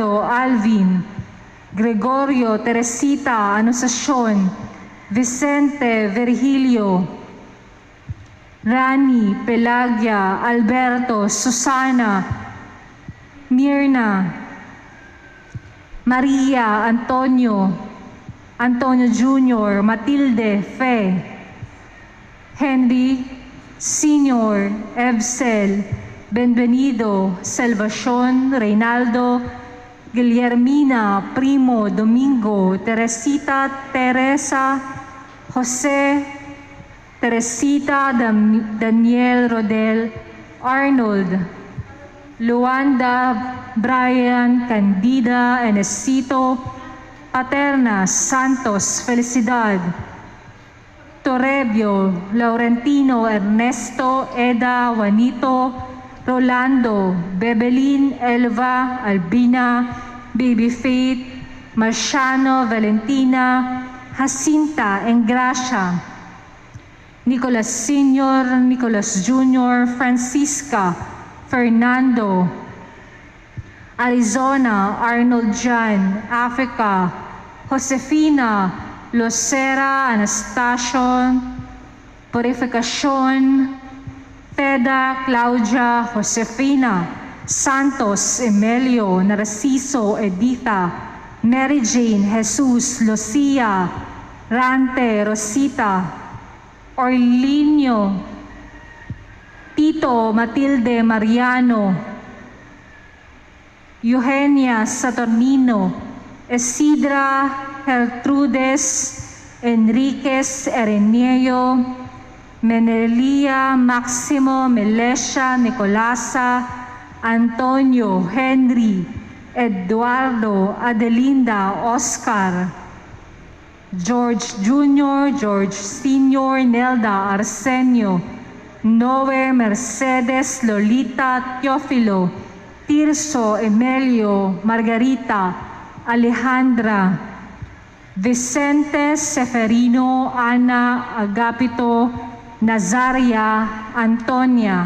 Alvin, Gregorio, Teresita, Anunciacion, Vicente, Virgilio, Rani, Pelagia, Alberto, Susana, Mirna, Maria, Antonio Jr., Matilde, Fe, Henry, Senior, Evsel, Benvenido, Salvacion, Reynaldo, Guillermina, Primo, Domingo, Teresita, Teresa, Jose, Teresita, Daniel, Rodel, Arnold, Luanda, Brian, Candida, Enesito, Paterna, Santos, Felicidad, Torrebio, Laurentino, Ernesto, Eda, Juanito, Rolando, Bebelin, Elva, Albina, Baby Faith, Marciano, Valentina, Jacinta, Engracia, Nicolas Sr., Nicolas Jr., Francisca, Fernando, Arizona, Arnold Jan, Africa, Josefina, Lucera, Anastasio, Purificacion, Teda, Claudia, Josefina, Santos, Emilio, Narciso, Editha, Mary Jane, Jesus, Lucia, Rante, Rosita, Orlinio, Tito, Matilde, Mariano, Eugenia, Saturnino, Isidra, Gertrudes, Enriquez, Ereneo, Menelia, Maximo, Melesha, Nicolasa, Antonio, Henry, Eduardo, Adelinda, Oscar, George Jr., George Sr., Nelda, Arsenio, Noe, Mercedes, Lolita, Teofilo, Tirso, Emilio, Margarita, Alejandra, Vicente, Seferino, Ana, Agapito, Nazaria, Antonia.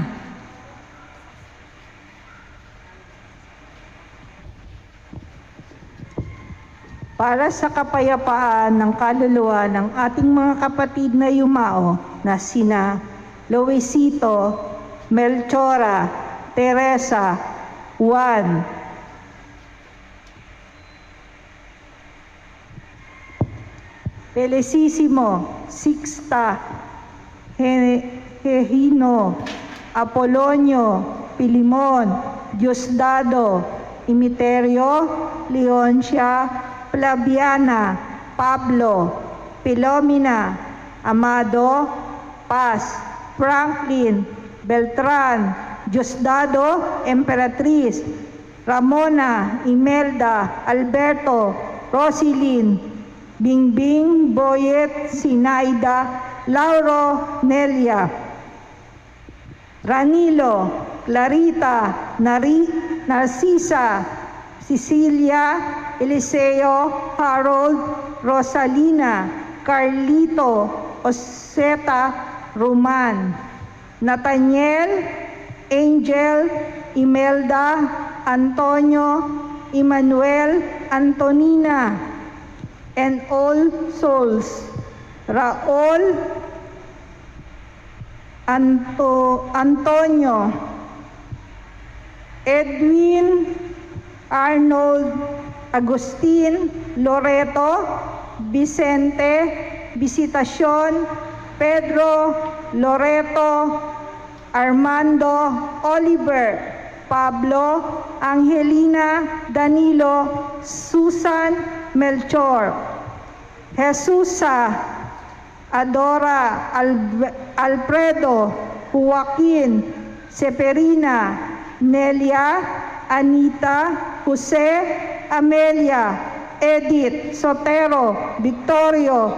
Para sa kapayapaan ng kaluluwa ng ating mga kapatid na yumao na sina Luisito, Melchora, Teresa, Juan, Felicissimo, Sixta, Hehino, Apolonio, Pilimon, Diosdado, Imiterio, Leoncia, Flaviana, Pablo, Pilomina, Amado, Paz, Franklin, Beltran, Diosdado, Emperatriz, Ramona, Imelda, Alberto, Rosilyn, Bingbing, Boyet, Sinaida, Lauro, Nelia, Ranilo, Clarita, Narcisa, Cecilia, Eliseo, Harold, Rosalina, Carlito, Oseta, Roman, Nathaniel, Angel, Imelda, Antonio, Emmanuel, Antonina, and all souls, Raul, Antonio, Edwin, Arnold, Agustin, Loreto, Vicente, Visitacion, Pedro, Loreto, Armando, Oliver, Pablo, Angelina, Danilo, Susan, Melchor, Jesusa, Adora, Alfredo, Joaquin, Severina, Nelia, Anita, Jose, Amelia, Edith, Sotero, Victorio,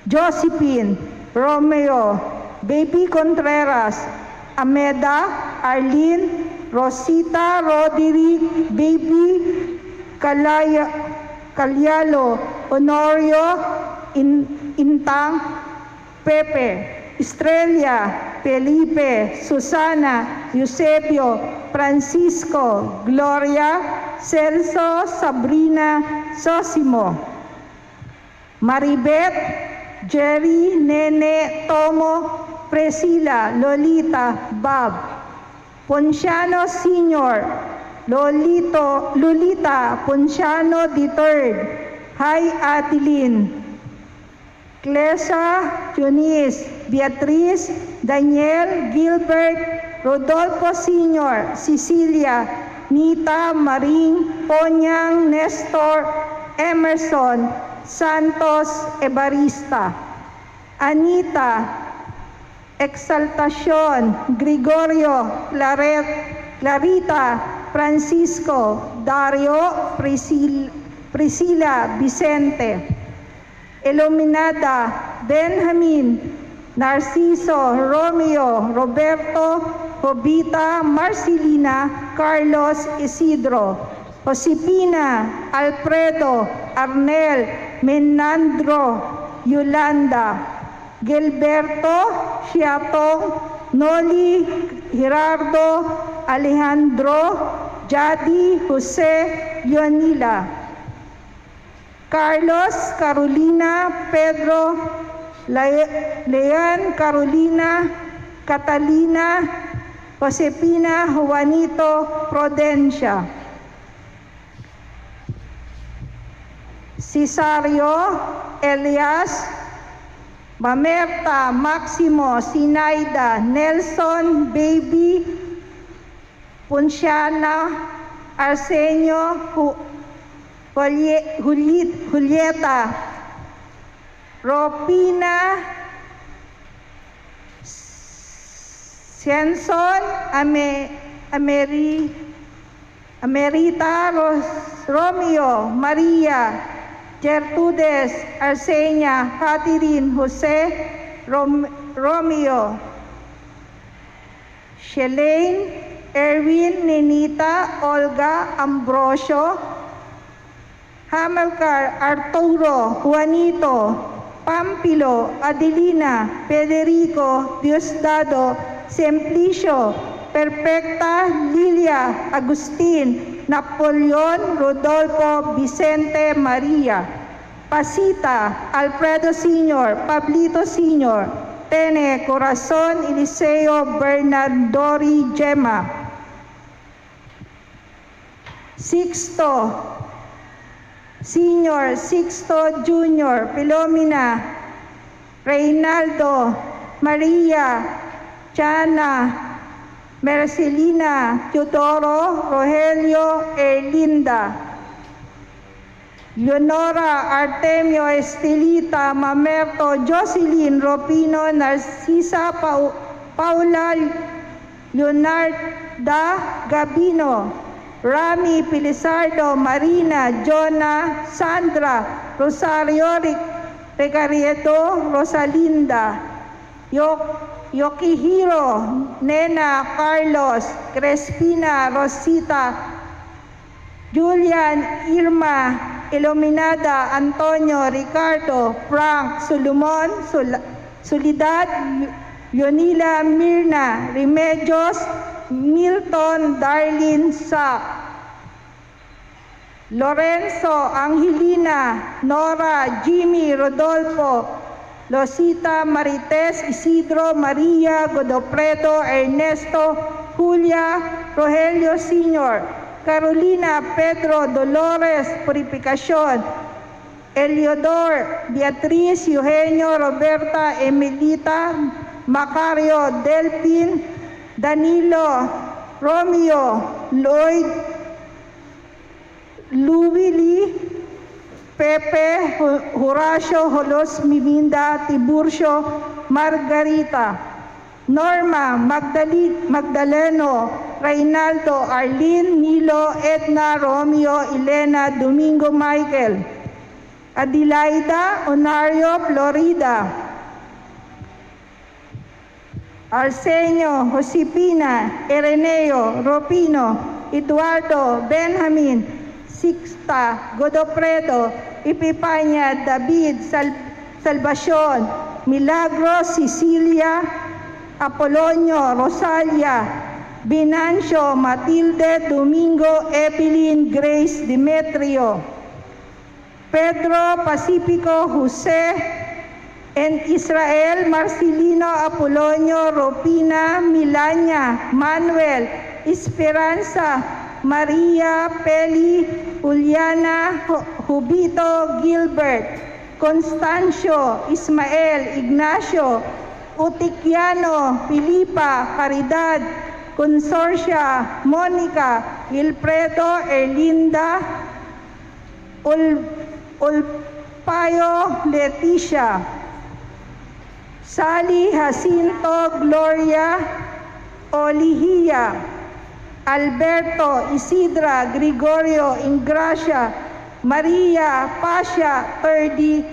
Josephine, Romeo, Baby Contreras, Ameda, Arlene, Rosita, Roderick, Baby, Calyalo, Honorio, Intang, Pepe, Estrella, Felipe, Susana, Eusebio, Francisco, Gloria, Celso, Sabrina, Sosimo, Maribeth, Jerry, Nene, Tomo, Priscilla, Lolita, Bob, Ponciano Sr., Lolita Ponciano III, Hi Atilin, Clesa, Eunice, Beatriz, Daniel, Gilbert, Rodolfo Sr., Cecilia, Nita, Maring, Ponyang, Nestor, Emerson, Santos, Evarista, Anita, Exaltacion, Gregorio, Clarita, Francisco, Dario, Priscilla, Vicente, Iluminada, Benjamin, Narciso, Romeo, Roberto, Jovita, Marcelina, Carlos, Isidro, Josepina, Alfredo, Arnel, Menandro, Yolanda, Gilberto, Siatong, Noli, Gerardo, Alejandro, Jadi, Jose, Leonila, Carlos, Carolina, Pedro, Leon, Carolina, Catalina, Josepina, Juanito, Prudencia, Cesario, Elias, Mamerta, Maximo, Sinaida, Nelson, Baby, Ponciana, Arsenio, Julieta, Ropina, Senson, Amerita, Romeo, Maria, Gertrudes, Arsenia, Catherine, Jose, Romeo, Shelane, Erwin, Nenita, Olga, Ambrosio, Hamilcar, Arturo, Juanito, Pampilo, Adelina, Federico, Diosdado, Simplicio, Perfecta, Lilia, Agustin, Napoleon, Rodolfo, Vicente, Maria, Pasita, Alfredo Sr., Pablito Sr., Tene, Corazon, Eliseo, Bernardori, Gemma, Sixto Senior, Sixto Junior, Filomena, Reynaldo, Maria, Chana, Marcelina, Teodoro, Rogelio, Erlinda, Leonora, Artemio, Estelita, Mamerto, Jocelyn, Ropino, Narcisa, Paula, Leonarda, Gabino, Rami, Pilisardo, Marina, Jonah, Sandra, Rosario, Regarieto, Rosalinda, Yokihiro, Nena, Carlos, Crespina, Rosita, Julian, Irma, Iluminada, Antonio, Ricardo, Frank, Solomon, Soledad, Leonila, Mirna, Remedios, Milton, Darlene, Sak, Lorenzo, Angelina, Nora, Jimmy, Rodolfo, Losita, Marites, Isidro, Maria, Godofredo, Ernesto, Julia, Rogelio Sr., Carolina, Pedro, Dolores, Purificación, Eliodor, Beatriz, Eugenio, Roberta, Emilita, Macario, Delphin, Danilo, Romeo, Lloyd, Lubili, Pepe, Horacio, Holos, Miminda, Tiburcio, Margarita, Norma, Magdaleno, Reynaldo, Arlene, Nilo, Edna, Romeo, Elena, Domingo, Michael, Adelaida, Onario, Florida, Arsenio, Josepina, Ireneo, Ropino, Eduardo, Benjamin, Sixta, Godofredo, Epipania, David, Salvacion, Milagros, Cecilia, Apolonio, Rosalia, Binancio Matilde Domingo Evelyn Grace Demetrio, Pedro Pacifico Jose and Israel Marcelino Apolonio Ropina Milania Manuel Esperanza Maria Peli Juliana Jubito Gilbert Constancio Ismael Ignacio Utiquiano Filipa Caridad Consorcia Monica Wilfredo Erlinda Ulpayo Leticia Sally Jacinto Gloria Olihia Alberto Isidra Gregorio Ingracia Maria Pasha Terdi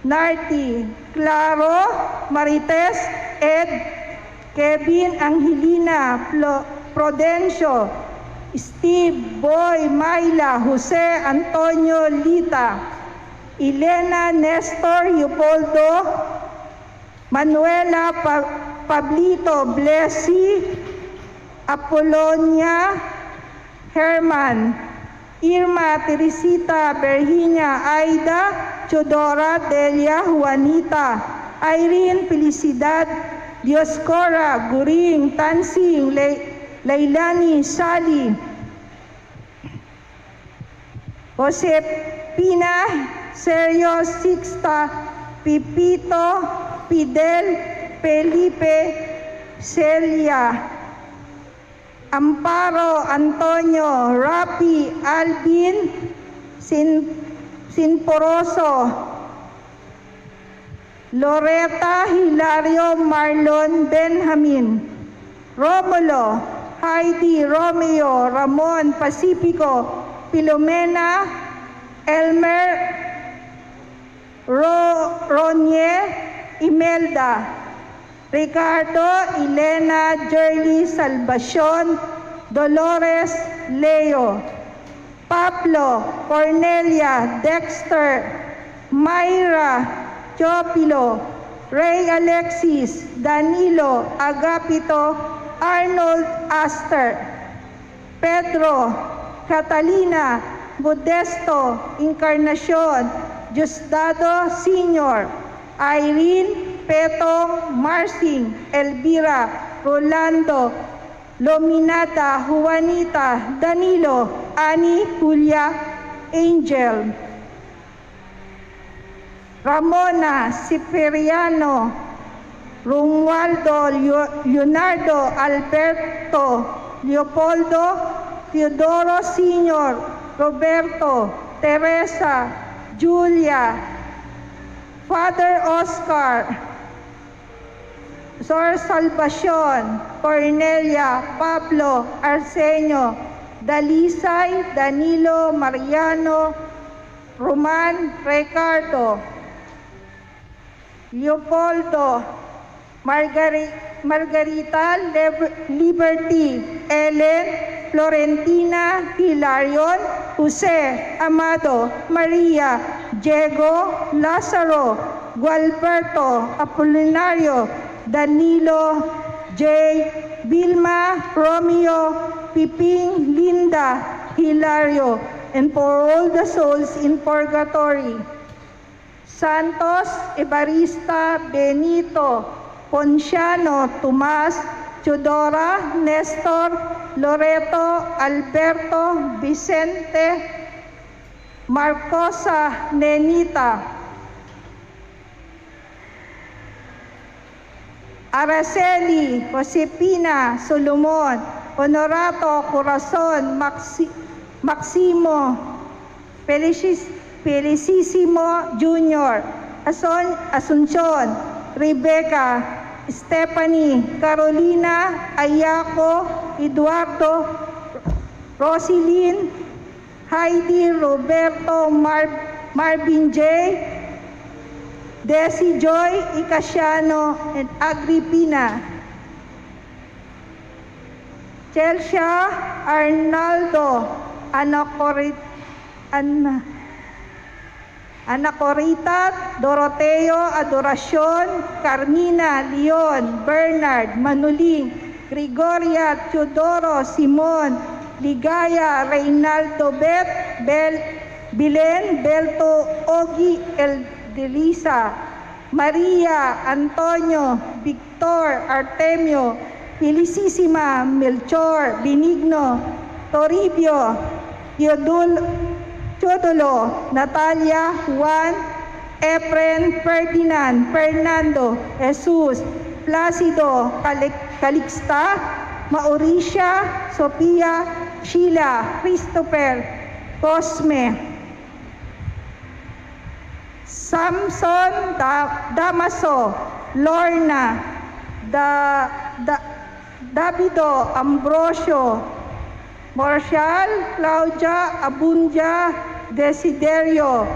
Narti Claro Marites Ed Kevin Angelina Prudencio Steve Boy Mayla Jose Antonio Lita Elena Nestor Leopoldo Manuela Pablito Blessy Apolonia Herman Irma Teresita Virginia Aida Chodora Delia Juanita Irene Felicidad Dioscora Guring Tansing Lailani Sally Josepina Sergio Sixta Pipito Fidel Felipe Celia Amparo Antonio Rapi Alvin Sinporoso Loretta Hilario Marlon Benjamin Romulo Heidi Romeo Ramon Pacifico Filomena Elmer Ronye Imelda Ricardo Elena Jerly Salvacion Dolores Leo Pablo Cornelia Dexter Myra Chopilo Ray Alexis Danilo Agapito Arnold Aster Pedro Catalina Modesto Encarnacion Diosdado Sr. Irene Petong Marsing Elvira Rolando Lominata Juanita Danilo Ani Julia Angel Ramona Cipriano Romualdo Leonardo Alberto Leopoldo Teodoro Sr. Roberto Teresa Julia Father Oscar Sor Salvacion Cornelia Pablo Arsenio Dalisay Danilo Mariano Roman Ricardo Leopoldo Margarita Liberty Ellen Florentina Hilarion Jose Amado Maria Diego Lazaro Gualberto Apolinario Danilo J. Vilma Romeo Piping Linda Hilario and for all the souls in purgatory Santos Evarista Benito Ponciano Tomas Chodora Nestor Loreto Alberto Vicente Marcosa Nenita Araceli Josepina Solomon Honorato Corazon Maximo Felicissimo Jr. Asuncion Rebecca Stephanie Carolina Ayako Eduardo Rosilyn Heidi Roberto Marvin J. Desi Joy Icasiano and Agripina Chelsea Arnaldo Anacorita Doroteo Adoracion Carmina Leon Bernard Manuling Gregoria Teodoro Simon, Ligaya Reynaldo Bilen Belto Ogi Eldelisa, Maria Antonio Victor Artemio, Felicissima Melchor Benigno, Toribio Teodulo, Natalia Juan, Efren Ferdinand, Fernando, Jesus, Placido Calixta, Mauricia, Sofia, Sheila, Christopher, Cosme, Samson Damaso, Lorna, Davido Ambrosio, Marshall, Claudia Abundia, Desiderio,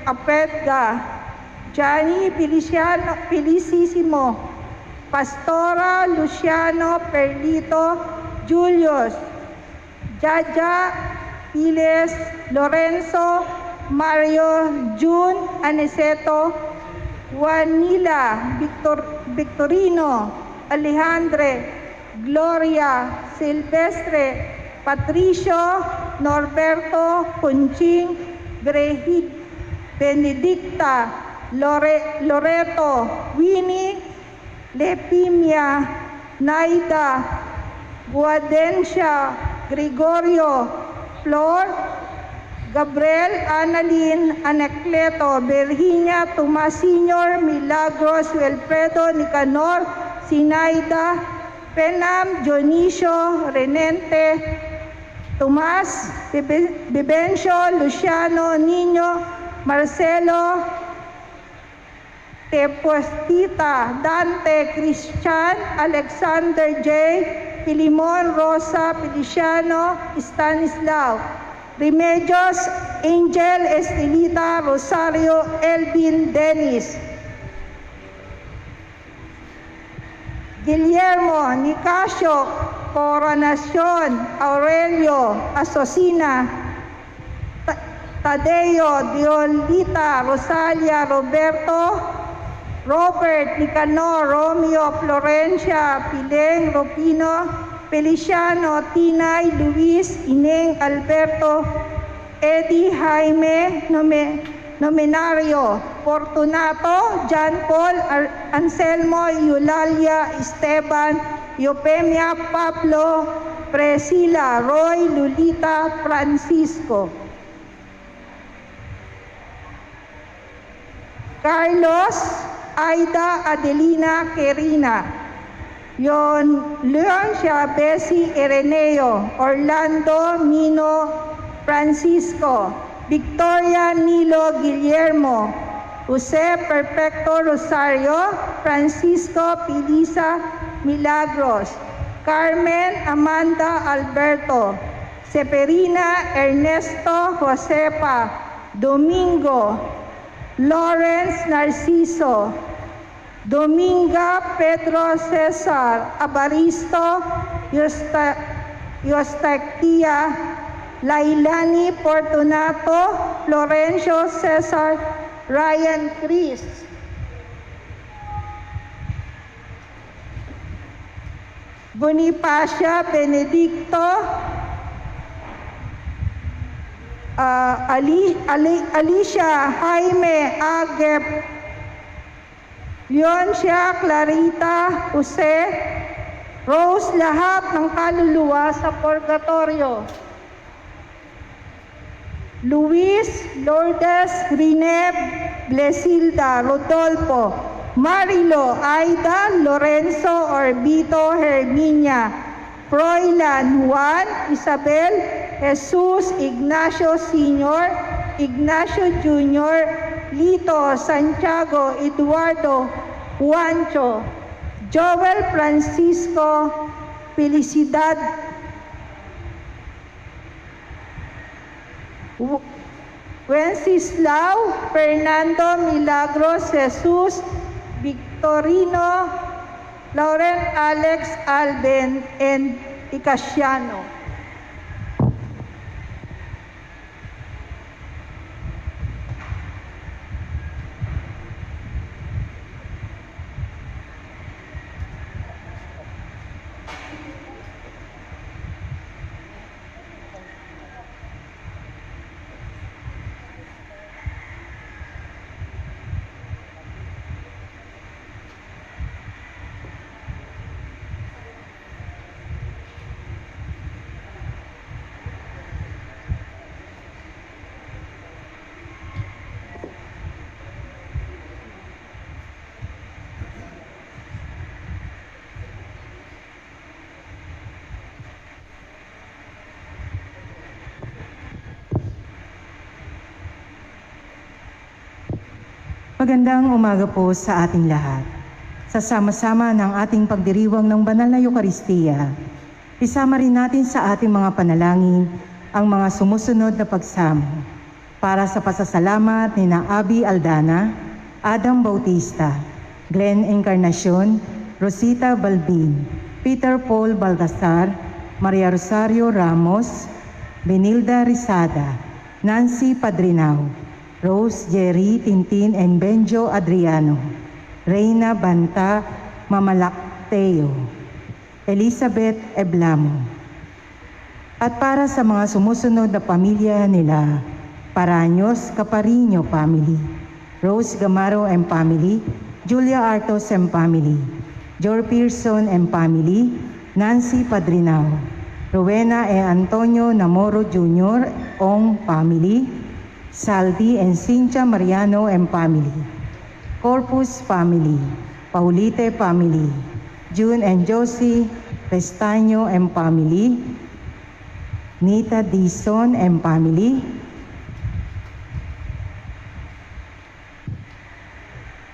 Apetga, Johnny Felicissimo, Pastora Luciano Perlito, Julius, Jaja Piles, Lorenzo, Mario, June Aniceto, Juanila, Victorino, Alejandre, Gloria, Silvestre, Patricio, Norberto, Punching, Brehid, Benedicta, Loreto, Winnie, Lepimia, Naida, Guadencia, Gregorio, Flor, Gabriel, Annalyn, Anacleto, Virginia, Tomas Sr., Milagros, Wilfredo, Nicanor, Sinaida, Penam, Dionisio, Renente, Tomas, Vivencio, Luciano, Niño, Marcelo, Tepostita, Dante, Christian, Alexander J., Filimon, Rosa, Feliciano, Stanislao, Remedios, Angel, Estelita, Rosario, Elvin, Dennis, Guillermo, Nicasio, Coronacion, Aurelio, Asocina, Tadeo, Diolita, Rosalia, Roberto, Robert, Nicanor, Romeo, Florencia, Pileng, Rupino, Feliciano, Tinay, Luis, Ineng, Alberto, Eddie, Jaime, Nomenario, Fortunato, John Paul, Anselmo, Eulalia, Esteban, Eupemia, Pablo, Priscila, Roy, Lulita, Francisco, Carlos, Aida, Adelina, Kerina, Leoncia, Bessie, Ireneo, Orlando, Mino, Francisco, Victoria, Nilo, Guillermo, Jose Perfecto Rosario, Francisco, Pilisa, Milagros, Carmen, Amanda, Alberto, Severina, Ernesto, Josefa, Domingo, Lawrence, Narciso, Dominga, Pedro, Cesar, Abaristo, Eustachia, Lailani, Fortunato, Florencio, Cesar, Ryan, Chris, Bonifacia, Benedicto, Alicia, Jaime, Agep, Leoncia, Clarita, Jose, Rose, lahat ng kaluluwa sa purgatorio. Luis, Lourdes, Rineb, Blesilda, Rodolfo, Marilo, Aida, Lorenzo, Orbito, Herminia, Froilan, Juan, Isabel, Jesus, Ignacio Sr., Ignacio Jr., Lito, Santiago, Eduardo, Juancho, Joel, Francisco, Felicidad, Wenceslao, Fernando, Milagros, Jesus, Victorino, Laurent, Alex, Alden, and Icasiano. Magandang umaga po sa ating lahat. Sa sama-sama ng ating pagdiriwang ng banal na Eukaristiya, isama rin natin sa ating mga panalangin ang mga sumusunod na pagsamo para sa pasasalamat ni na Abby Aldana, Adam Bautista, Glenn Encarnacion, Rosita Balbin, Peter Paul Baltasar, Maria Rosario Ramos, Benilda Rizada, Nancy Padrinao, Rose Jerry Tintin and Benjo Adriano, Reina Banta Mamalacteo, Elizabeth Eblamo. At para sa mga sumusunod na pamilya nila, Paraños Caparino Family, Rose Gamaro and Family, Julia Artos and Family, Jor Pearson and Family, Nancy Padrinao, Rowena e Antonio Namoro Jr. Ong Family, Saldi and Cynthia Mariano and Family, Corpus Family, Paulite Family, June and Josie Pestaño and Family, Nita Dizon and Family,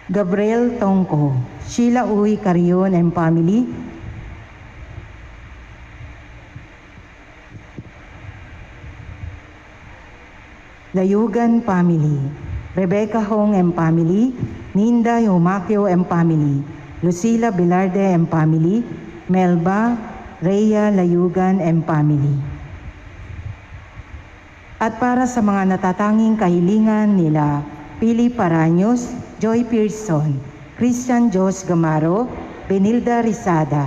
Gabriel Tongko, Sheila Uy Carion and Family, Layugan Family, Rebecca Hong and Family, Ninda Humaquio and Family, Lucila Bilarde and Family, Melba Rhea Layugan and Family. At para sa mga natatanging kahilingan nila, Pili Paraños, Joy Pearson, Christian Jos Gamaro, Benilda Rizada,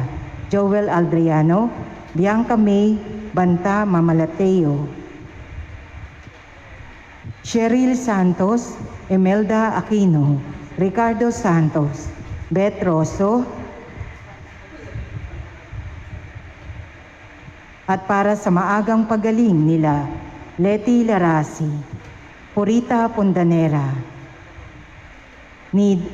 Joel Aldriano, Bianca May Banta Mamalateo, Cheryl Santos, Emelda Aquino, Ricardo Santos, Beth Rosso, at para sa maagang pagaling nila, Leti Larasi, Purita Pundanera, ni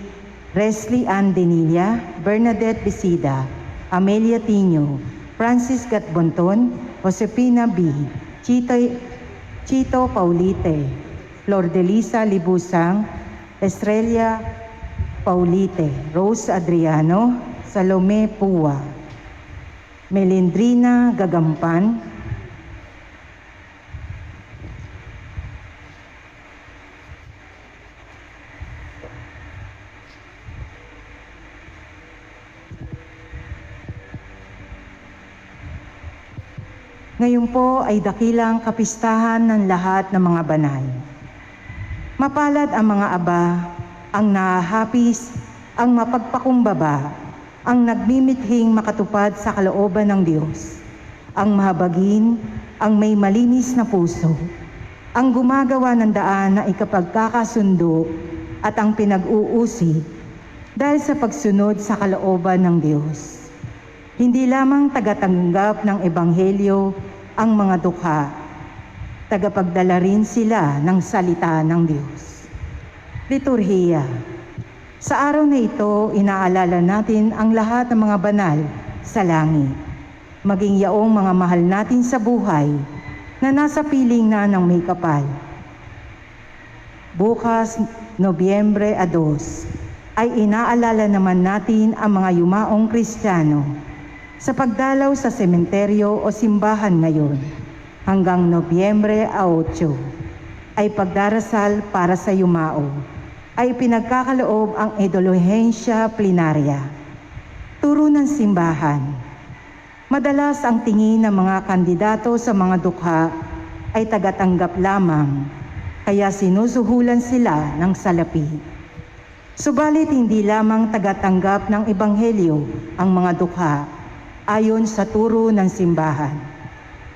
Resli Ann Denilla, Bernadette Bisida, Amelia Tino, Francis Gatbonton, Josepina B., Chito Paulite, Flor de Lisa Libusang, Estrella Paulite, Rose Adriano, Salome Pua, Melindrina Gagampan, ngayon po ay dakilang kapistahan ng lahat ng mga banal. Mapalad ang mga aba, ang nahahapis, ang mapagpakumbaba, ang nagmimithing makatupad sa kalooban ng Diyos, ang mahabagin, ang may malinis na puso, ang gumagawa ng daan na ikapagkakasundo at ang pinag-uusig dahil sa pagsunod sa kalooban ng Diyos. Hindi lamang tagatanggap ng Ebanghelyo ang mga dukha, tagapagdala rin sila ng salita ng Diyos. Liturhiya. Sa araw na ito, inaalala natin ang lahat ng mga banal sa langit, maging yaong mga mahal natin sa buhay na nasa piling na ng may kapal. Bukas, Nobyembre 2, ay inaalala naman natin ang mga yumaong Kristiyano sa pagdalaw sa sementeryo o simbahan ngayon hanggang Nobyembre 8 ay pagdarasal para sa yumao ay pinagkakaloob ang indulhensya plenarya. Turo ng simbahan. Madalas ang tingin ng mga kandidato sa mga dukha ay tagatanggap lamang, kaya sinusuhulan sila ng salapi. Subalit hindi lamang tagatanggap ng Ebanghelyo ang mga dukha ayon sa turo ng simbahan,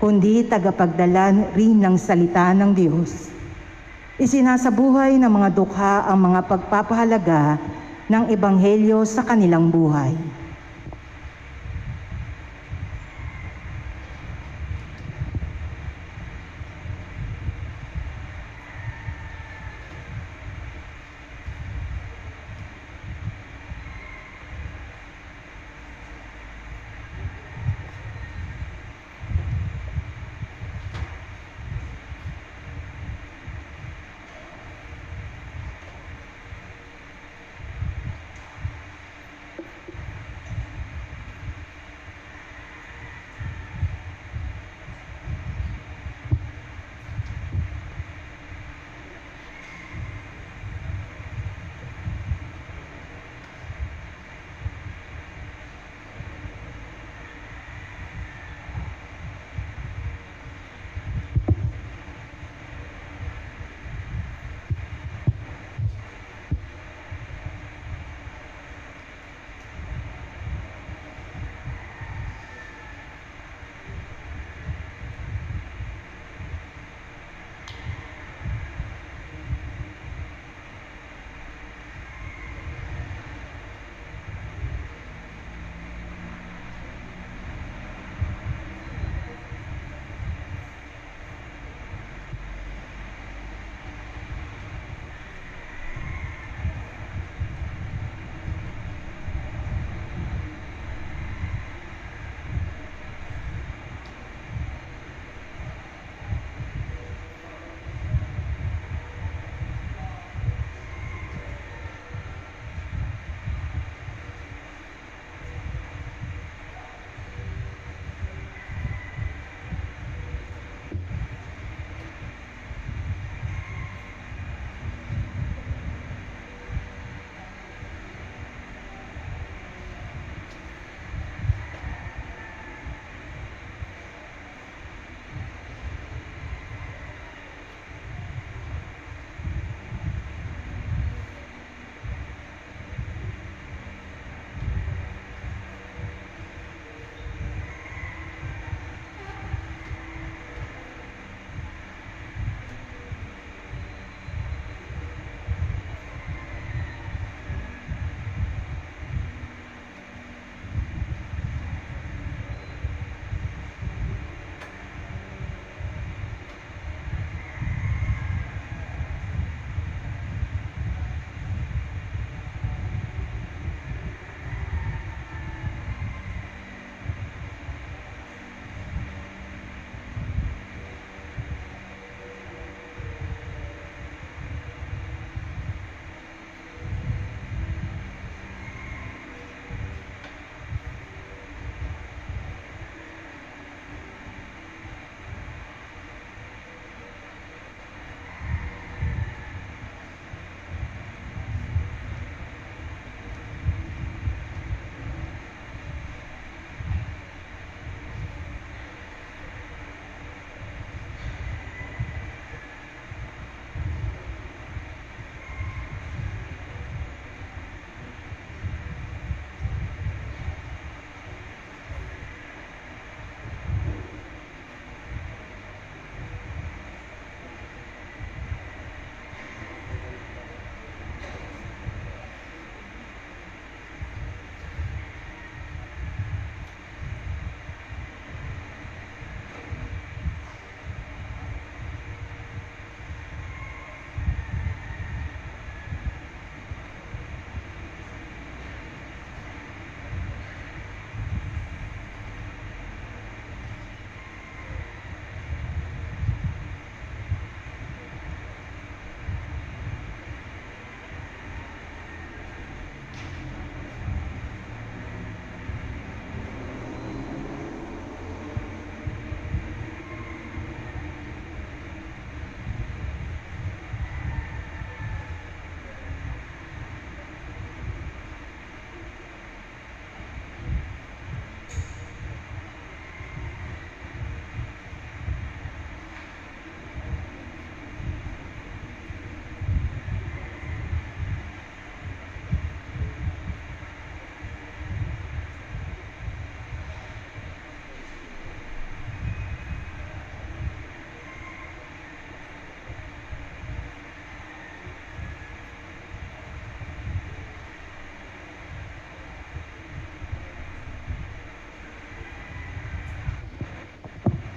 kundi tagapagdala rin ng salita ng Diyos. Isinasabuhay ng mga dukha ang mga pagpapahalaga ng Ebanghelyo sa kanilang buhay.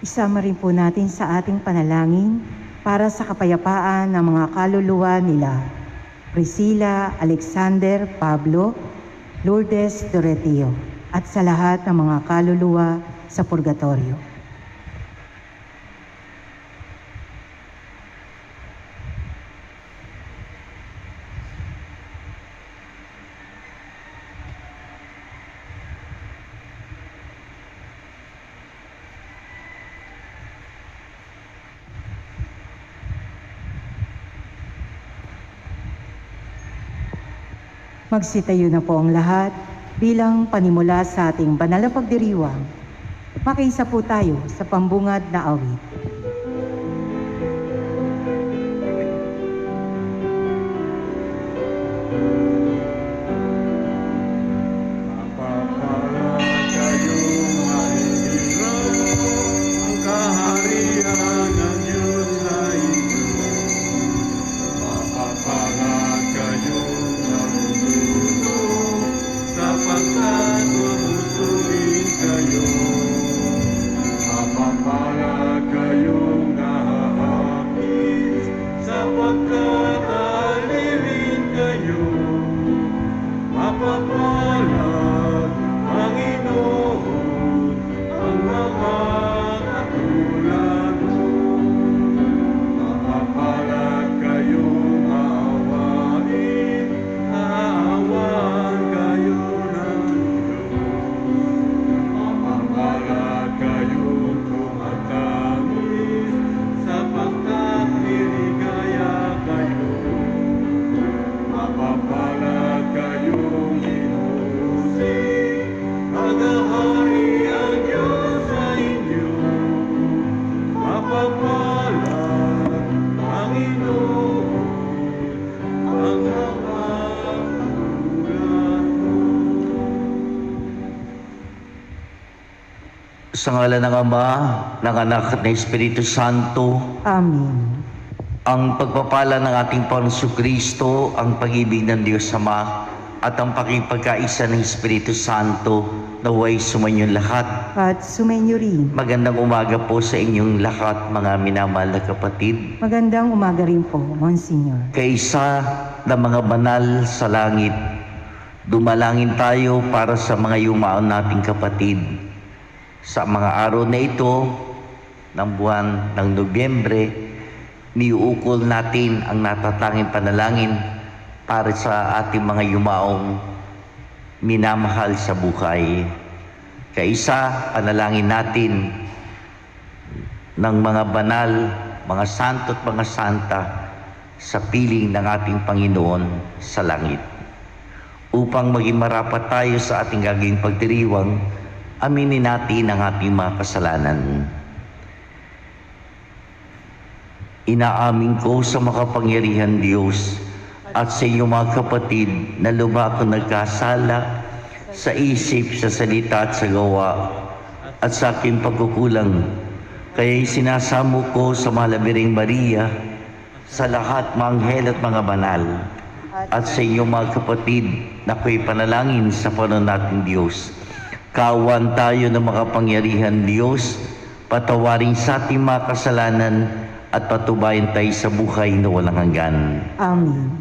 Isama rin po natin sa ating panalangin para sa kapayapaan ng mga kaluluwa nila Priscilla, Alexander, Pablo, Lourdes, Doretio, at sa lahat ng mga kaluluwa sa purgatorio. Magsitayo na po ang lahat bilang panimula sa ating banal na pagdiriwang. Makiisa po tayo sa pambungad na awit. Sa ngalan ng Ama, ng Anak at ng Espiritu Santo, Amen. ang pagpapala ng ating Panginoong Kristo, ang pag-ibig ng Diyos Ama, at ang pakipagkaisa ng Espiritu Santo, naway sumainyong lahat. At sumainyo rin. Magandang umaga po sa inyong lahat, mga minamahal na kapatid. Magandang umaga rin po, Monsignor. Kaisa na mga banal sa langit, dumalangin tayo para sa mga yumaon nating kapatid. Sa mga araw na ito ng buwan ng Nobyembre, niuukol natin ang natatanging panalangin para sa ating mga yumaong minamahal sa buhay. Kaisa, panalangin natin ng mga banal, mga santo at mga santa sa piling ng ating Panginoon sa langit. Upang maging marapat tayo sa ating gagawing pagdiriwang, aminin natin ang ating mga kasalanan. Inaamin ko sa makapangyarihan Diyos at sa inyong mga kapatid na lubha ko nagkasala sa isip, sa salita at sa gawa at sa aking pagkukulang. Kaya'y sinasamo ko sa Malabiring Maria, sa lahat mga anghel at mga banal, at sa inyong mga kapatid na ako'y panalangin sa Panginoon nating Diyos. Kawan tayo ng makapangyarihan Diyos, patawarin sa ating mga kasalanan at patubayan tayo sa buhay na walang hanggan. Amen.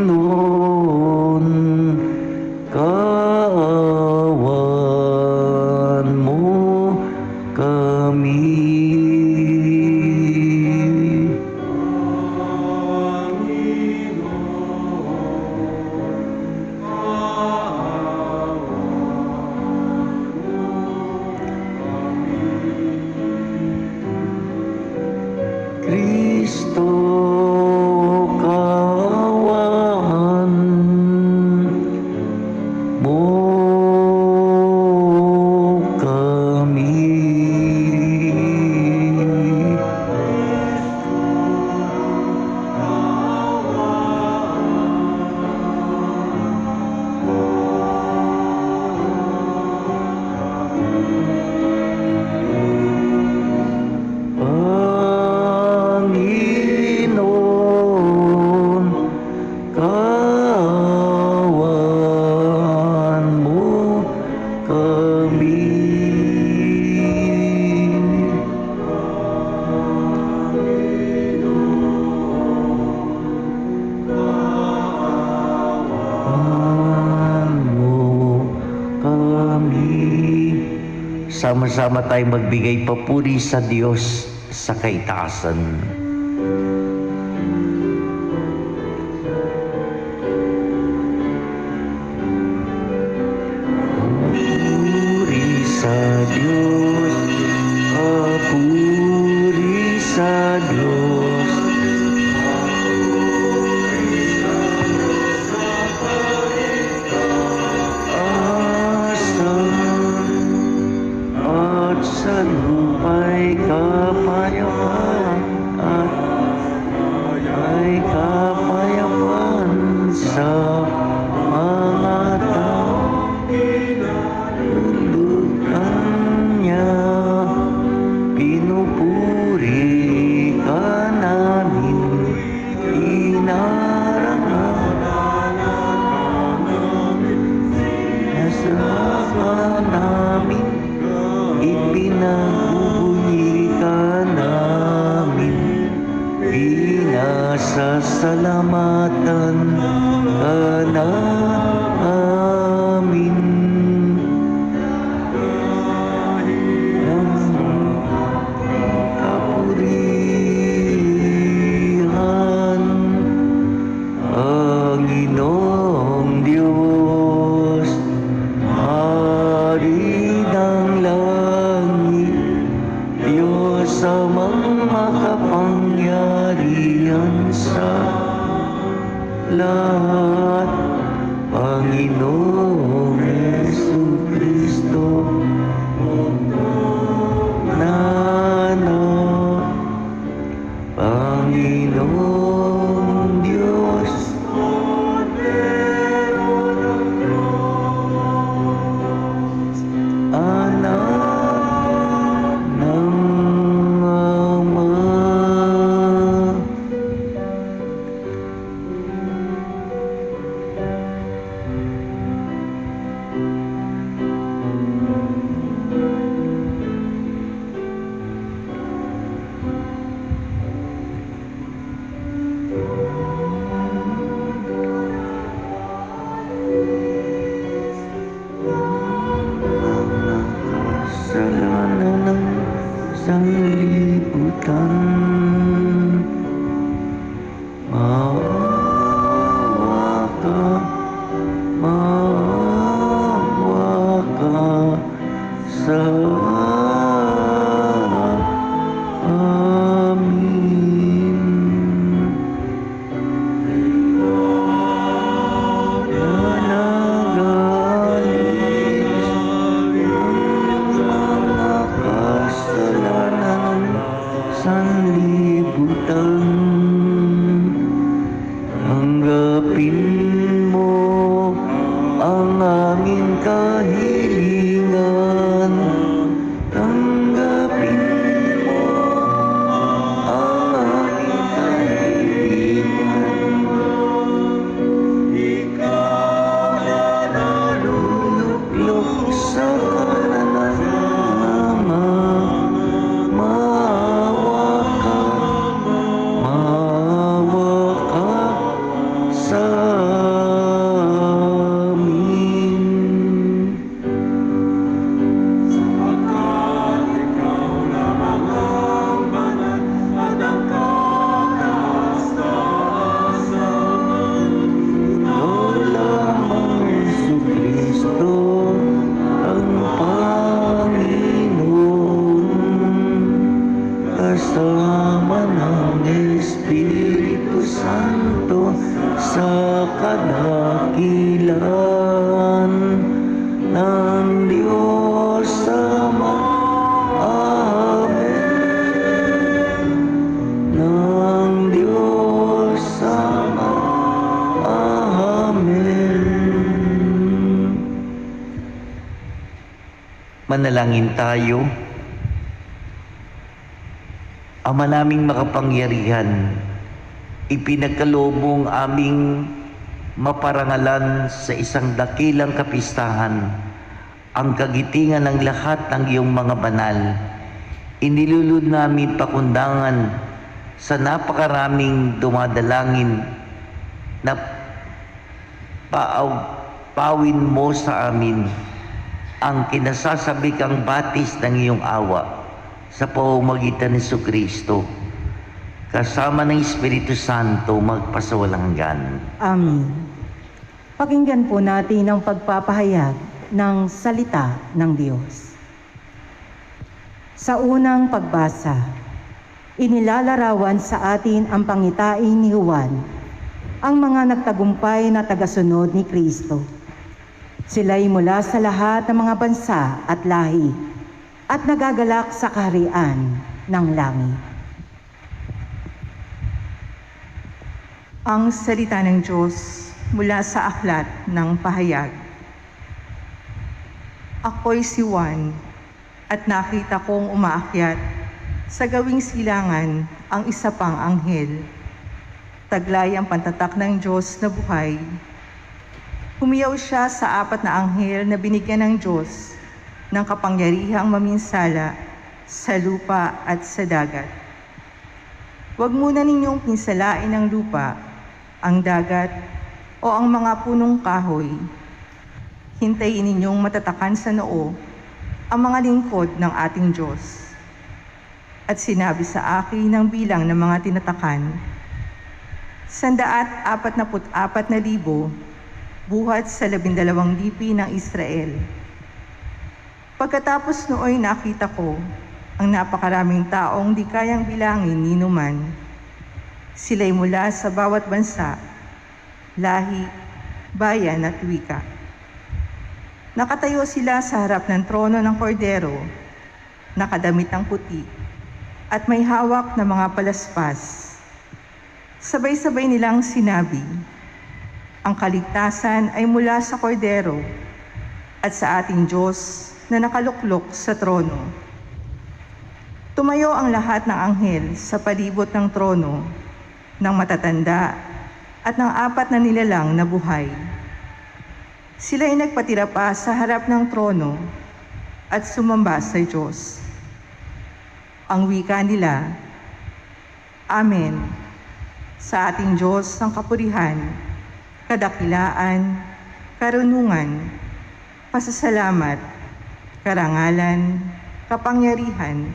Panginoon, kaawan mo kami. Kristo, kawan mo kami. sama-sama tayo magbigay papuri sa Diyos sa kaitaasan. Papuri sa Diyos, papuri sa Diyos. At sa lupa'y kapayapaan at ay kapayapaan sa mga taong lulutan niya. Pinupuri ka namin, inarangalan nasama namin, ipinagbubunyi ka namin, pinasasalamatan ka namin. Ang kapurihan, Panginoong Diyos, Hari ng langit, Diyos amang makapangyarihan sa lahat, Panginoong Jesucristo, Nana, Panginoong Diyos, Anak ng Ama. Kasalanan ng sanglibutan, maawa ka sa amin. Kasalanan sanlibutan, tanggapin mo ang aming kahilingan, tanggapin mo ang aming kahilingan. Ikaw na naluluklok sa kanan ng Ama, maawa ka sa amin. Sapagkat ikaw lamang ang banal at ang kakastasan. Ikaw lamang Jesucristo, ang Panginoon, kasama ng Espiritu Santo sa kadakilan ng Diyos Ama. Amen. Ng Diyos Ama. Amen. Manalangin tayo. Ama naming makapangyarihan, ipinagkaloob mong aming maparangalan sa isang dakilang kapistahan ang kagitingan ng lahat ng iyong mga banal. Inilulod namin pakundangan sa napakaraming dumadalangin na pawin mo sa amin. ang kinasasabikang batis ng iyong awa sa pamamagitan ni Jesucristo, kasama ng Espiritu Santo magpasawalang hanggan. Amen. Pakinggan po natin ang pagpapahayag ng salita ng Diyos. Sa unang pagbasa, inilalarawan sa atin ang pangitain ni Juan, ang mga nagtagumpay na tagasunod ni Kristo. Sila'y mula sa lahat ng mga bansa at lahi at nagagalak sa kaharian ng langit. Ang salita ng Diyos mula sa aklat ng pahayag. Ako'y si Juan at nakita kong umaakyat sa gawing silangan ang isa pang anghel. Taglay ang pantatak ng Diyos na buhay. Humiyaw siya sa 4 na anghel na binigyan ng Diyos ng kapangyarihang maminsala sa lupa at sa dagat. Huwag muna ninyong pinsalain ang lupa, ang dagat, o ang mga punong kahoy. Hintayin ninyong matatakan sa noo ang mga lingkod ng ating Diyos. At sinabi sa akin ng bilang ng mga tinatakan, 144,000 buhat sa 12 lipi ng Israel. Pagkatapos nooy nakita ko ang napakaraming taong di kayang bilangin ni numan. Sila'y mula sa bawat bansa, lahi, bayan at wika. Nakatayo sila sa harap ng trono ng kordero, nakadamit ng puti, at may hawak na mga palaspas. Sabay-sabay nilang sinabi, ang kaligtasan ay mula sa kordero at sa ating Diyos na nakaluklok sa trono. Tumayo ang lahat ng anghel sa palibot ng trono, ng matatanda at ng 4 na nilalang na buhay. Sila ay nagpatira pa sa harap ng trono at sumamba sa Diyos. Ang wika nila, Amen, sa ating Diyos ng kapurihan, kadakilaan, karunungan, pasasalamat, karangalan, kapangyarihan,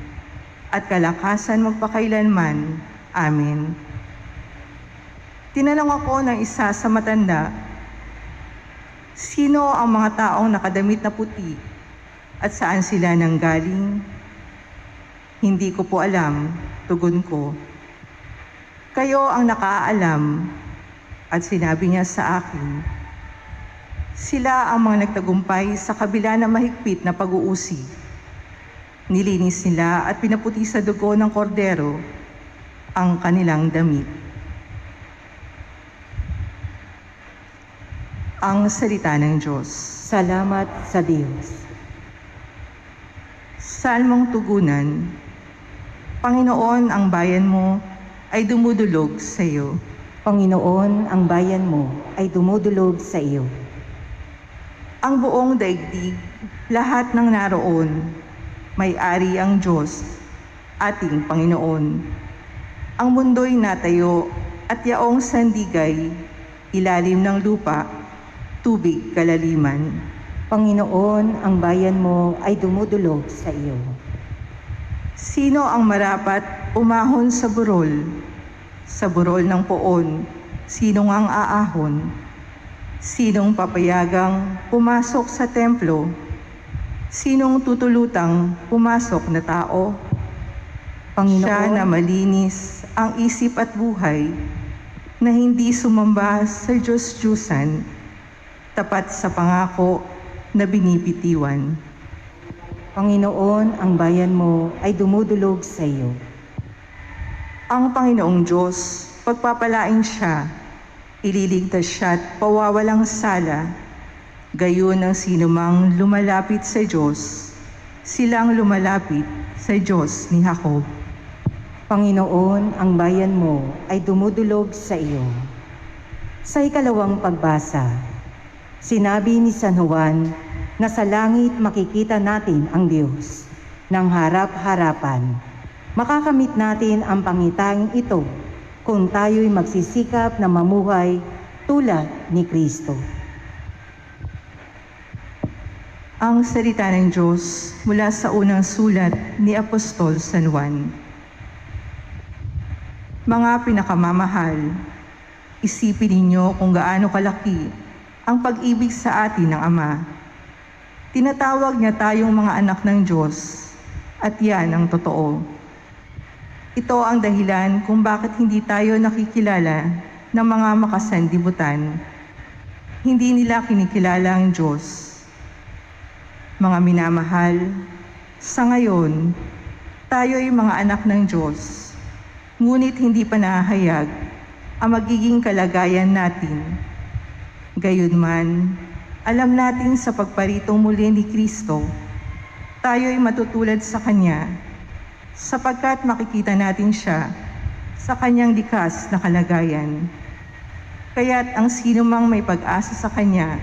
at kalakasan magpakailanman. Amen. Tinanong ako ng isa sa matanda, sino ang mga taong nakadamit na puti at saan sila nanggaling? Hindi ko po alam, tugon ko. Kayo ang nakaalam. At sinabi niya sa akin, sila ang mga nagtagumpay sa kabila ng mahigpit na pag-uusi. Nilinis nila at pinaputi sa dugo ng kordero ang kanilang damit. Ang salita ng Diyos. Salamat sa Diyos. Salmong tugunan. Panginoon, ang bayan mo ay dumudulog sa iyo. Panginoon, ang bayan mo ay dumudulog sa iyo. Ang buong daigdig, lahat ng naroon, may-ari ang Diyos, ating Panginoon. Ang mundo'y natayo at yaong sandigay, ilalim ng lupa, tubig kalaliman. Panginoon, ang bayan mo ay dumudulog sa iyo. Sino ang marapat umahon sa burol? Sa burol ng poon, sinong ang aahon? Sinong papayagang pumasok sa templo? Sinong tutulutang pumasok na tao? Panginoon, Siya na malinis ang isip at buhay, na hindi sumamba sa Diyos-Diyusan, tapat sa pangako na binibitiwan. Panginoon, ang bayan mo ay dumudulog sa iyo. Ang Panginoong Diyos, pagpapalain siya, ililigtas siya at pawawalang sala, gayon ang sinumang lumalapit sa Diyos, silang lumalapit sa Diyos ni Jacob. Panginoon, ang bayan mo ay dumudulog sa iyo. Sa ikalawang pagbasa, sinabi ni San Juan na sa langit makikita natin ang Diyos ng harap-harapan. Makakamit natin ang pangitang ito kung tayo'y magsisikap na mamuhay tulad ni Kristo. Ang salita ng Diyos mula sa unang sulat ni Apostol San Juan. Mga pinakamamahal, isipin ninyo kung gaano kalaki ang pag-ibig sa atin ng Ama. Tinatawag niya tayong mga anak ng Diyos, at yan ang totoo. Ito ang dahilan kung bakit hindi tayo nakikilala ng mga makasandibutan. Hindi nila kinikilala ang Diyos. Mga minamahal, sa ngayon, tayo ay mga anak ng Diyos, ngunit hindi pa nahahayag ang magiging kalagayan natin. Gayunman, alam natin sa pagparitong muli ni Kristo, tayo ay matutulad sa Kanya, sapagkat makikita natin siya sa Kanyang likas na kalagayan. Kaya't ang sino mang may pag-asa sa Kanya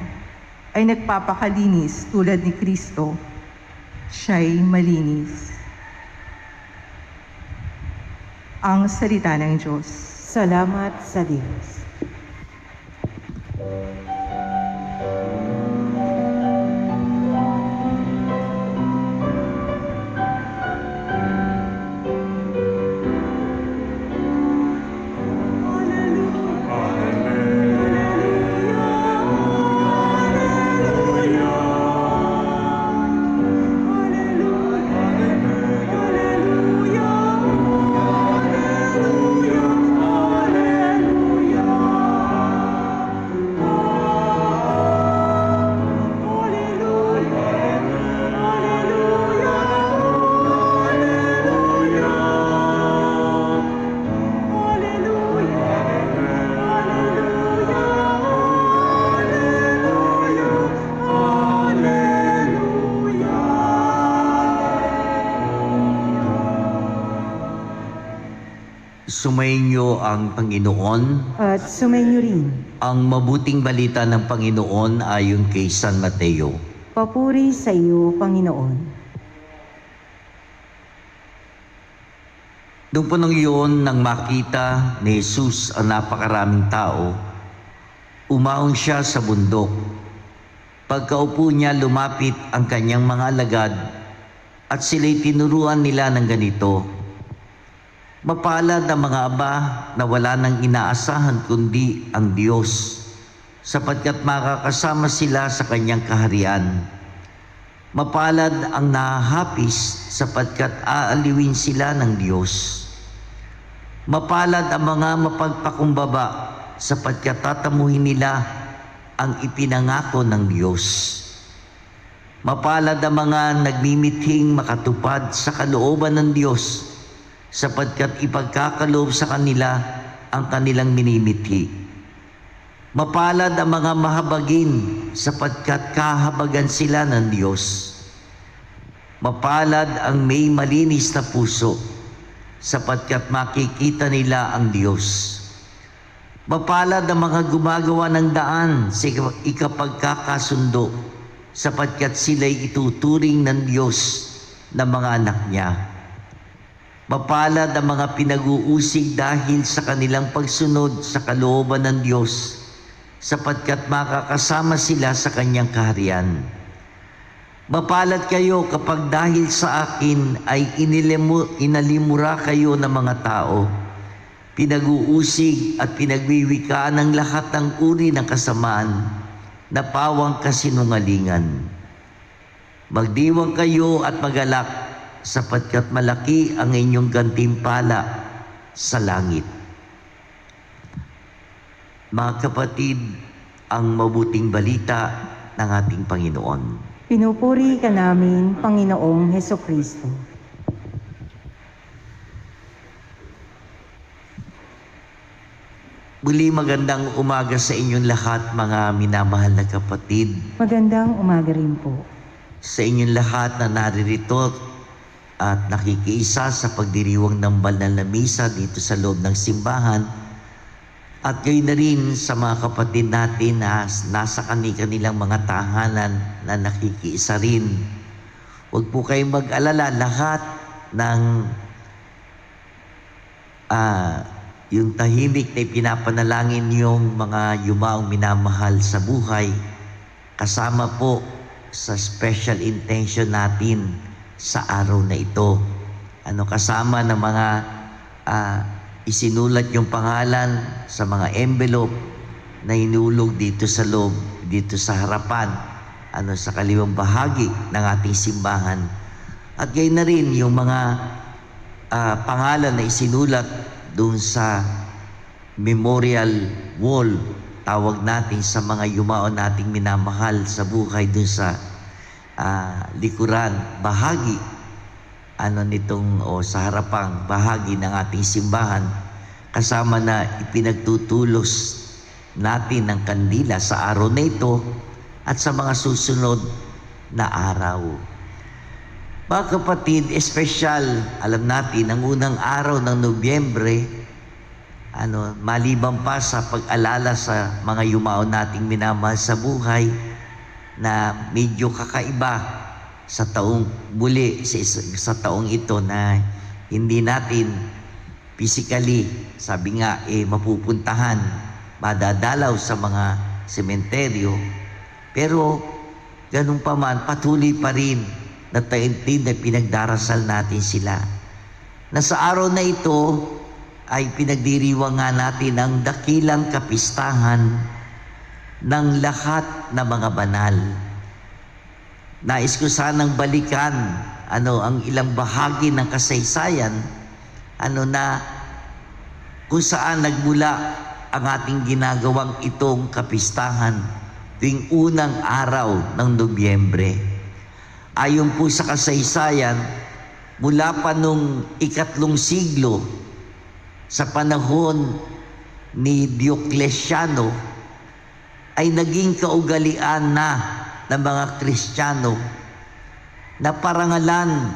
ay nagpapakalinis tulad ni Kristo. Siya'y malinis. Ang salita ng Diyos. Salamat sa Diyos. Sumainyo ang Panginoon. At sumainyo rin. Ang mabuting balita ng Panginoon ayon kay San Mateo. Papuri sa iyo, Panginoon. Noong panahon iyon, nang makita ni Jesus ang napakaraming tao, umaon siya sa bundok. Pagkaupo niya, lumapit ang kanyang mga alagad at sila'y tinuruan nila ng ganito: Mapalad ang mga ama na wala nang inaasahan kundi ang Diyos, sapagkat makakasama sila sa kanyang kaharian. Mapalad ang nahahapis, sapagkat aaliwin sila ng Diyos. Mapalad ang mga mapagpakumbaba, sapagkat tatamuhin nila ang ipinangako ng Diyos. Mapalad ang mga nagmimithing makatupad sa kalooban ng Diyos, sapagkat ipagkakaloob sa kanila ang kanilang minimithi. Mapalad ang mga mahabagin, sapagkat kahabagan sila ng Diyos. Mapalad ang may malinis na puso, sapagkat makikita nila ang Diyos. Mapalad ang mga gumagawa ng daan sa ikapagkakasundo, sapagkat sila'y ituturing ng Diyos na mga anak niya. Mapalad ang mga pinag-uusig dahil sa kanilang pagsunod sa kalooban ng Diyos, sapagkat makakasama sila sa kanyang kaharian. Mapalad kayo kapag dahil sa akin ay inalimura kayo ng mga tao, pinag-uusig at pinagwiwikaan ng lahat ng uri ng kasamaan na pawang kasinungalingan. Magdiwang kayo at magalak, sapagkat malaki ang inyong gantimpala sa langit. Mga kapatid, ang mabuting balita ng ating Panginoon. Pinupuri ka namin, Panginoong Hesukristo. Muli magandang umaga sa inyong lahat, mga minamahal na kapatid. Magandang umaga rin po. Sa inyong lahat na naririto at nakikiisa sa pagdiriwang ng banal na misa dito sa loob ng simbahan, at gayon na rin sa mga kapatid natin na nasa kanilang mga tahanan na nakikiisa rin. Huwag po kayong mag-alala, lahat ng yung tahimik na ipinapanalangin yung mga yumaong minamahal sa buhay, kasama po sa special intention natin sa araw na ito. Kasama ng mga isinulat yung pangalan sa mga envelope na hinulog dito sa loob, dito sa harapan, sa kaliwang bahagi ng ating simbahan. At gayon na rin yung mga pangalan na isinulat doon sa memorial wall, tawag natin sa mga yumaon nating minamahal sa buhay doon sa likuran, bahagi sa harapang bahagi ng ating simbahan, kasama na ipinagtutulos natin ng kandila sa araw na ito at sa mga susunod na araw. Mga kapatid, espesyal, alam natin, ang unang araw ng Nobyembre, maliban pa sa pag-alala sa mga yumaon nating minamahal sa buhay na medyo kakaiba sa taong muli, sa taong ito na hindi natin physically, sabi nga, mapupuntahan, madadalaw sa mga sementeryo. Pero ganun pa man, patuloy pa rin na taintin na pinagdarasal natin sila. Na sa araw na ito ay pinagdiriwang nga natin ang dakilang kapistahan ng lahat na mga banal. Nais ko sanang balikan ang ilang bahagi ng kasaysayan na kung saan nagmula ang ating ginagawang itong kapistahan tuwing unang araw ng Nobyembre. Ayon po sa kasaysayan, mula pa nung 3 siglo sa panahon ni Diocleciano ay naging kaugalian na ng mga Kristiyano na parangalan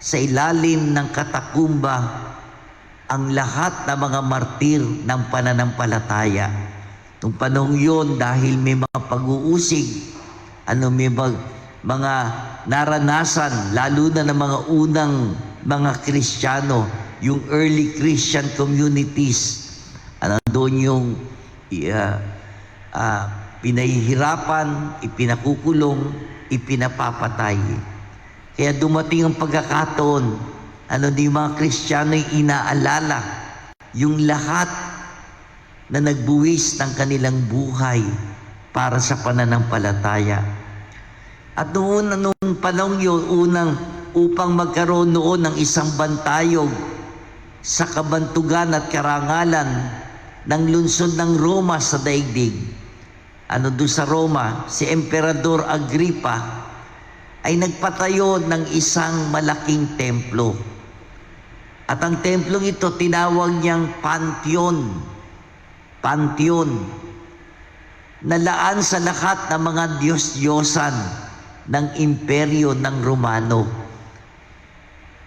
sa ilalim ng katakumba ang lahat ng mga martir ng pananampalataya. Nung panahon yun, dahil may mga pag-uusig, may mga naranasan, lalo na ng mga unang mga Kristiyano, yung early Christian communities, doon yung pinahihirapan, ipinakukulong, ipinapapatay. Kaya dumating ang pagkakataon, yung mga Kristiyano ay inaalala yung lahat na nagbuwis ng kanilang buhay para sa pananampalataya. At nung panahon yun, upang magkaroon noon ng isang bantayog sa kabantugan at karangalan ng lungsod ng Roma sa daigdig. Doon sa Roma, si Emperador Agripa ay nagpatayo ng isang malaking templo. At ang templong ito tinawag niyang Pantheon. Pantheon. Nalaan sa lahat ng mga Diyos-Diyosan ng imperyo ng Romano.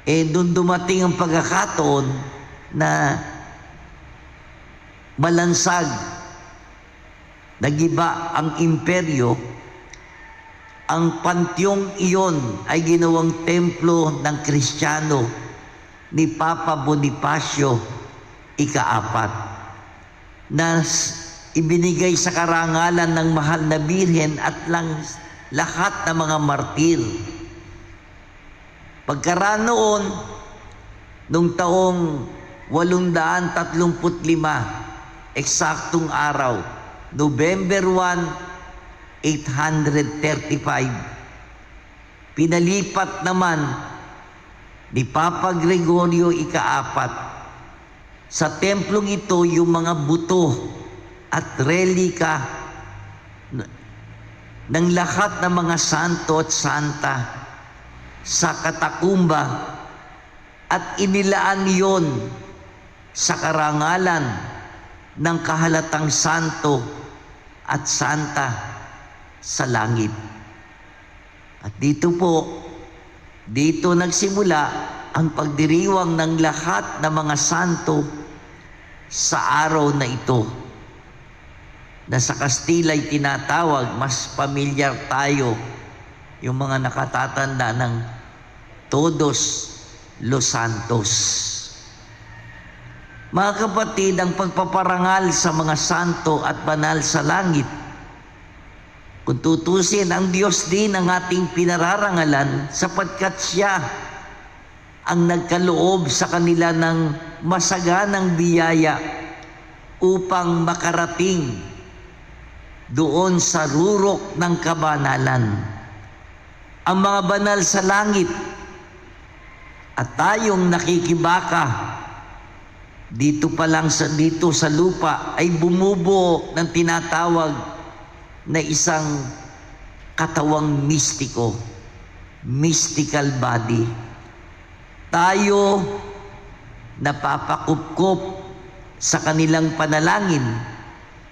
Doon dumating ang pagkakataon na malansag, nagiba ang imperyo. Ang pantyong iyon ay ginawang templo ng Kristiyano ni Papa Bonifacio ika-4 na ibinigay sa karangalan ng mahal na Birhen at lahat ng mga martir. Pagkaraan noon, nung taong 835, eksaktong araw, November 1, 835, pinalipat naman ni Papa Gregorio ika-4 sa templong ito yung mga buto at relika ng lahat ng mga santo at santa sa katakumba at inilaan yon sa karangalan ng kahalatang santo at santa sa langit. At dito nagsimula ang pagdiriwang ng lahat ng mga santo sa araw na ito, na sa Kastila ay tinatawag, mas pamilyar tayo, yung mga nakatatanda ng Todos los Santos. Mga kapatid, ang pagpaparangal sa mga santo at banal sa langit Kung tutusin, ang Diyos din ang ating pinararangalan sapagkat Siya ang nagkaloob sa kanila ng masaganang biyaya upang makarating doon sa rurok ng kabanalan. Ang mga banal sa langit at tayong nakikibaka dito pa lang dito sa lupa ay bumubuo ng tinatawag na isang katawang mistiko, mystical body. Tayo napapakupkop sa kanilang panalangin,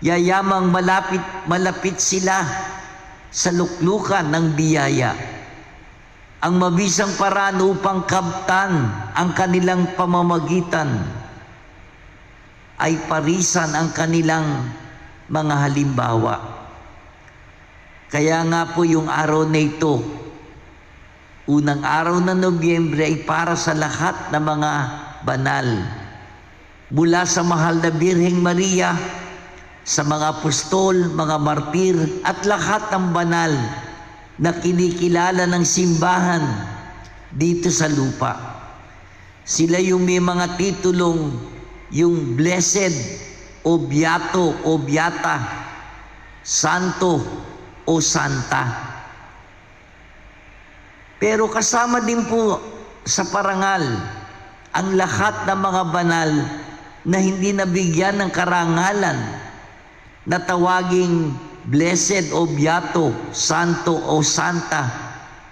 yayamang malapit sila sa luklukan ng biyaya. Ang mabisang paraan upang kabtan ang kanilang pamamagitan ay parisan ang kanilang mga halimbawa. Kaya nga po yung araw na ito, unang araw ng Nobyembre, ay para sa lahat ng mga banal. Mula sa mahal na Birheng Maria, sa mga apostol, mga martir, at lahat ng banal na kinikilala ng simbahan dito sa lupa. Sila yung may mga titulong yung Blessed o Beato o Beata, Santo o Santa. Pero kasama din po sa parangal ang lahat ng mga banal na hindi nabigyan ng karangalan na tawaging Blessed o Beato, Santo o Santa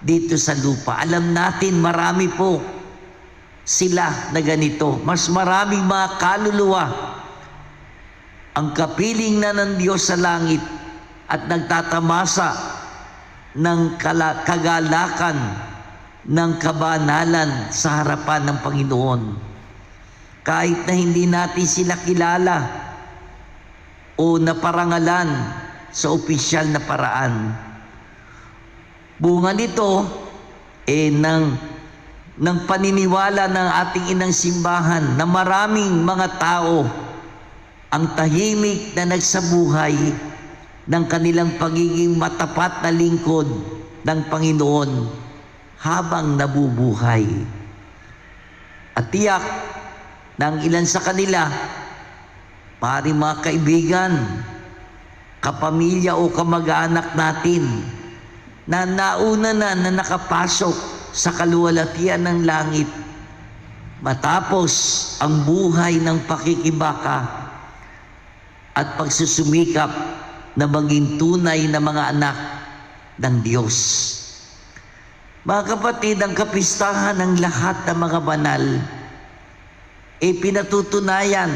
dito sa lupa. Alam natin marami po sila na ganito. Mas maraming mga kaluluwa ang kapiling na ng Diyos sa langit at nagtatamasa ng kagalakan ng kabanalan sa harapan ng Panginoon. Kahit na hindi natin sila kilala o naparangalan sa opisyal na paraan. Bunga nito ng paniniwala ng ating inang simbahan na maraming mga tao ang tahimik na nagsabuhay ng kanilang pagiging matapat na lingkod ng Panginoon habang nabubuhay. At tiyak na ang ilan sa kanila, pari mga kaibigan, kapamilya o kamag-anak natin na nauna na nakapasok sa kaluwalhatian ng langit matapos ang buhay ng pakikibaka at pagsusumikap na maging tunay na mga anak ng Diyos. Mga kapatid, ang kapistahan ng lahat ng mga banal ay pinatutunayan,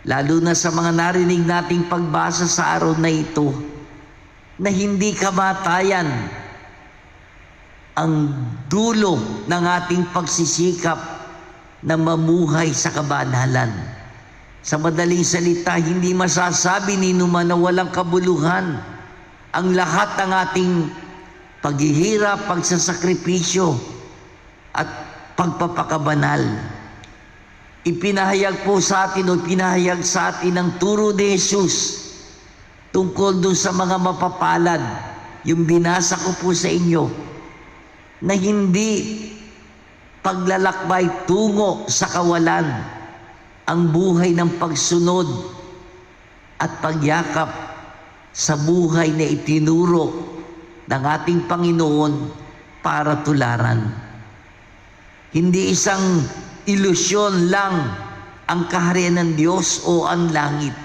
lalo na sa mga narinig nating pagbasa sa araw na ito, na hindi kamatayan ang dulo ng ating pagsisikap na mamuhay sa kabanalan. Sa madaling salita, hindi masasabi ni Numan na walang kabuluhan ang lahat ng ating paghihirap, pagsasakripisyo at pagpapakabanal. Ipinahayag po sa atin o pinahayag sa atin ang turo ni Jesus tungkol doon sa mga mapapalad. Yung binasa ko po sa inyo na hindi paglalakbay tungo sa kawalan ang buhay ng pagsunod at pagyakap sa buhay na itinuro ng ating Panginoon para tularan. Hindi isang ilusyon lang ang kaharian ng Diyos o ang langit.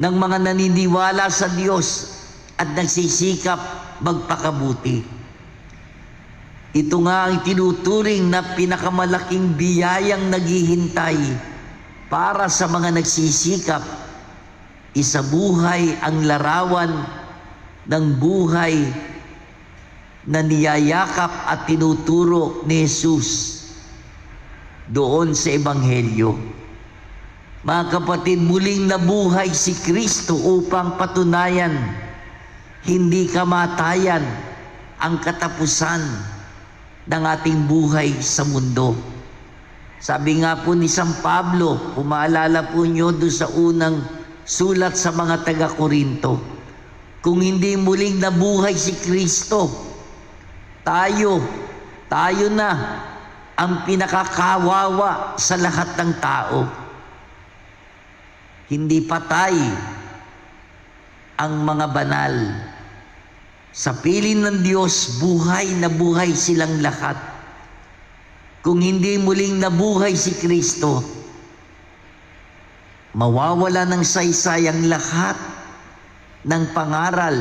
Ng mga naniniwala sa Diyos at nagsisikap magpakabuti. Ito nga ang tinuturing na pinakamalaking biyayang naghihintay para sa mga nagsisikap. Isabuhay ang larawan ng buhay na niyayakap at tinuturo ni Jesus doon sa Ebanghelyo. Mga kapatid, muling nabuhay si Kristo upang patunayan hindi kamatayan ang katapusan ng ating buhay sa mundo. Sabi nga po ni San Pablo, kung maalala po nyo doon sa unang sulat sa mga taga-Korinto, kung hindi muling nabuhay si Kristo, tayo na ang pinakakawawa sa lahat ng tao. Hindi patay ang mga banal. Sa piling ng Diyos, buhay na buhay silang lahat. Kung hindi muling nabuhay si Kristo, mawawala ng saysay ang lahat ng pangaral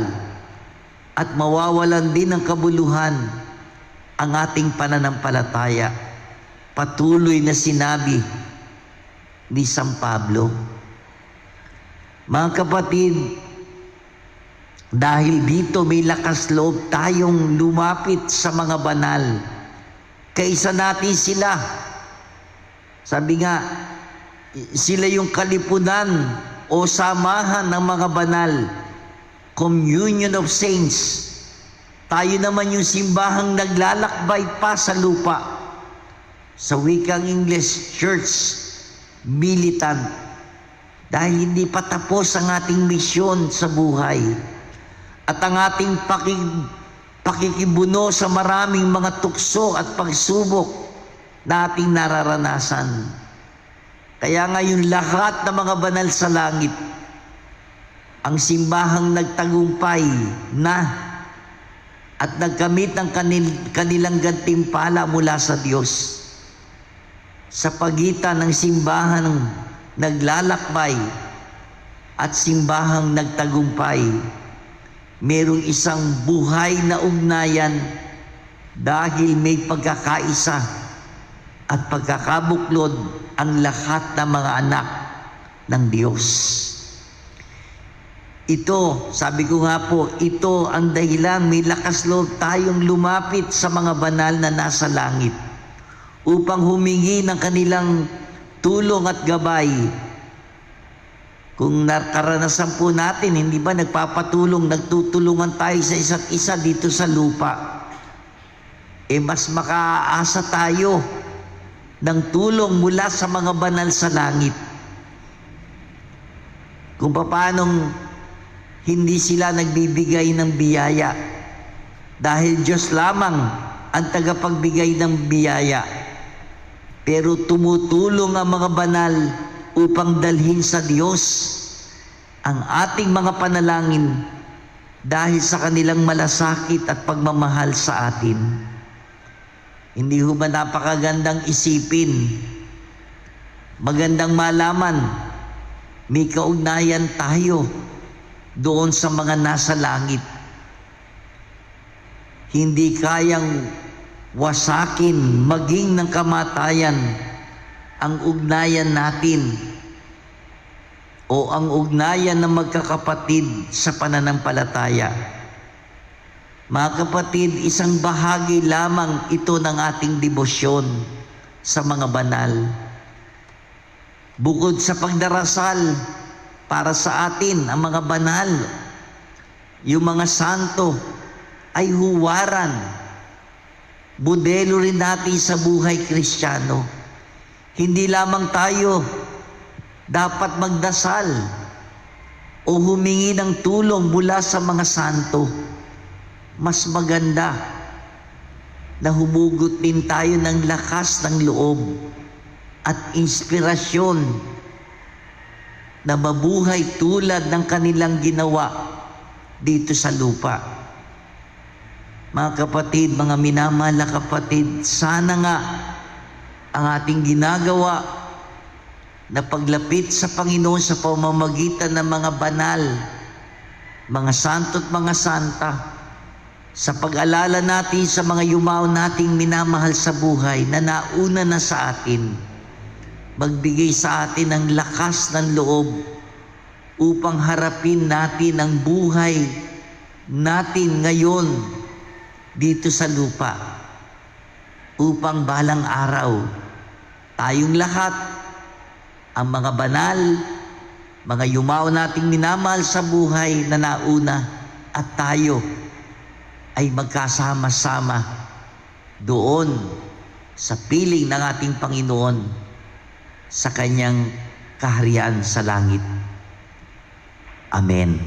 at mawawalan din ng kabuluhan ang ating pananampalataya. Patuloy na sinabi ni San Pablo. Mga kapatid, dahil dito may lakas loob tayong lumapit sa mga banal. Kaisa natin sila. Sabi nga, sila yung kalipunan o samahan ng mga banal. Communion of Saints. Tayo naman yung simbahang naglalakbay pa sa lupa. Sa wikang English, Church Militant. Dahil hindi pa tapos ang ating misyon sa buhay. At ang ating pakikibuno sa maraming mga tukso at pagsubok na ating nararanasan. Kaya ngayon lahat ng mga banal sa langit, ang simbahang nagtagumpay na at nagkamit ng kanilang gantimpala mula sa Diyos. Sa pagitan ng simbahang naglalakbay at simbahang nagtagumpay, merong isang buhay na ugnayan dahil may pagkakaisa at pagkakabuklod ang lahat ng mga anak ng Diyos. Ito, sabi ko nga po, ito ang dahilan may lakas loob tayong lumapit sa mga banal na nasa langit upang humingi ng kanilang tulong at gabay. Kung nakaranasan po natin, hindi ba nagtutulungan tayo sa isa't isa dito sa lupa? Mas makaasa tayo ng tulong mula sa mga banal sa langit. Kung paanong hindi sila nagbibigay ng biyaya. Dahil Diyos lamang ang tagapagbigay ng biyaya. Pero tumutulong ang mga banal upang dalhin sa Diyos ang ating mga panalangin dahil sa kanilang malasakit at pagmamahal sa atin. Hindi ho ba napakagandang isipin? Magandang malaman, may kaugnayan tayo doon sa mga nasa langit. Hindi kayang wasakin maging ng kamatayan ang ugnayan natin o ang ugnayan ng magkakapatid sa pananampalataya. Mga kapatid, isang bahagi lamang ito ng ating debosyon sa mga banal. Bukod sa pagdarasal para sa atin, ang mga banal, yung mga santo ay huwaran. Modelo rin natin sa buhay Kristiyano. Hindi lamang tayo dapat magdasal o humingi ng tulong mula sa mga santo. Mas maganda na humugot din tayo ng lakas ng loob at inspirasyon na mabuhay tulad ng kanilang ginawa dito sa lupa. Mga kapatid, mga minamahal na kapatid, sana nga ang ating ginagawa na paglapit sa Panginoon sa pamamagitan ng mga banal, mga santo at mga santa, sa pag-alala natin sa mga yumao nating minamahal sa buhay na nauna na sa atin, magbigay sa atin ng lakas ng loob upang harapin natin ang buhay natin ngayon dito sa lupa, upang balang araw tayong lahat, ang mga banal, mga yumao nating minamahal sa buhay na nauna, at tayo ay magkasama-sama doon sa piling ng ating Panginoon sa kanyang kaharian sa langit. Amen.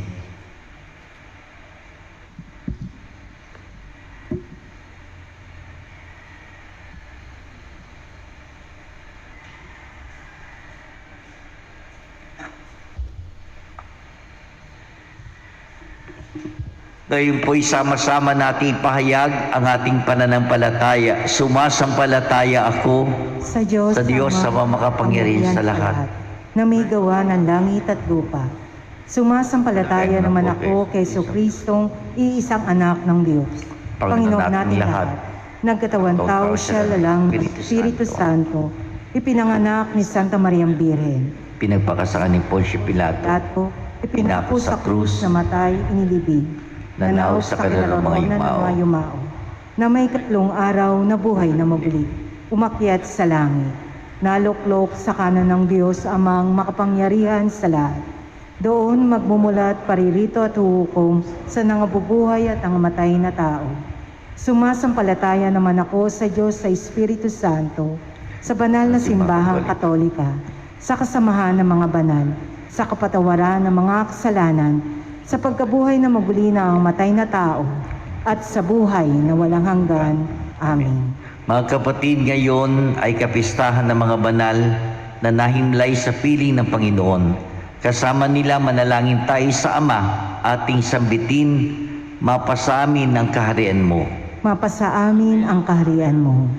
Ngayon po'y sama-sama nating ipahayag ang ating pananampalataya. Sumasampalataya ako Sa Diyos, sa makapangyarihan sa lahat, na may gawa ng langit at lupa. Sumasampalataya naman ako kay Kristong iisang anak ng Diyos, Panginoon natin lahat. Nagkatawan tao siya lalang ng Espiritu Santo, ipinanganak ni Santa Mariang Birhen. pinagpakasakan ni Poncio Pilato, Dato, ipinako sa krus, namatay, inilibing, nanaw sa kalooban ng mga yumao, na may katlong araw na buhay na mabuli, umakyat sa langit, naluklok sa kanan ng Diyos amang makapangyarihan sa lahat. Doon magmumulat paririto at huhukom sa nangabubuhay at nangamatay na tao. Sumasampalataya naman ako sa Diyos sa Espiritu Santo, sa banal na simbahang katolika, sa kasamahan ng mga banal, sa kapatawaran ng mga kasalanan, sa pagkabuhay na mabuli na ang matay na tao, at sa buhay na walang hanggan. Amen. Mga kapatid, ngayon ay kapistahan ng mga banal na nahimlay sa piling ng Panginoon. Kasama nila manalangin tayo sa Ama, ating sambitin, mapasa amin ang kaharian mo. Mapasa amin ang kaharian mo.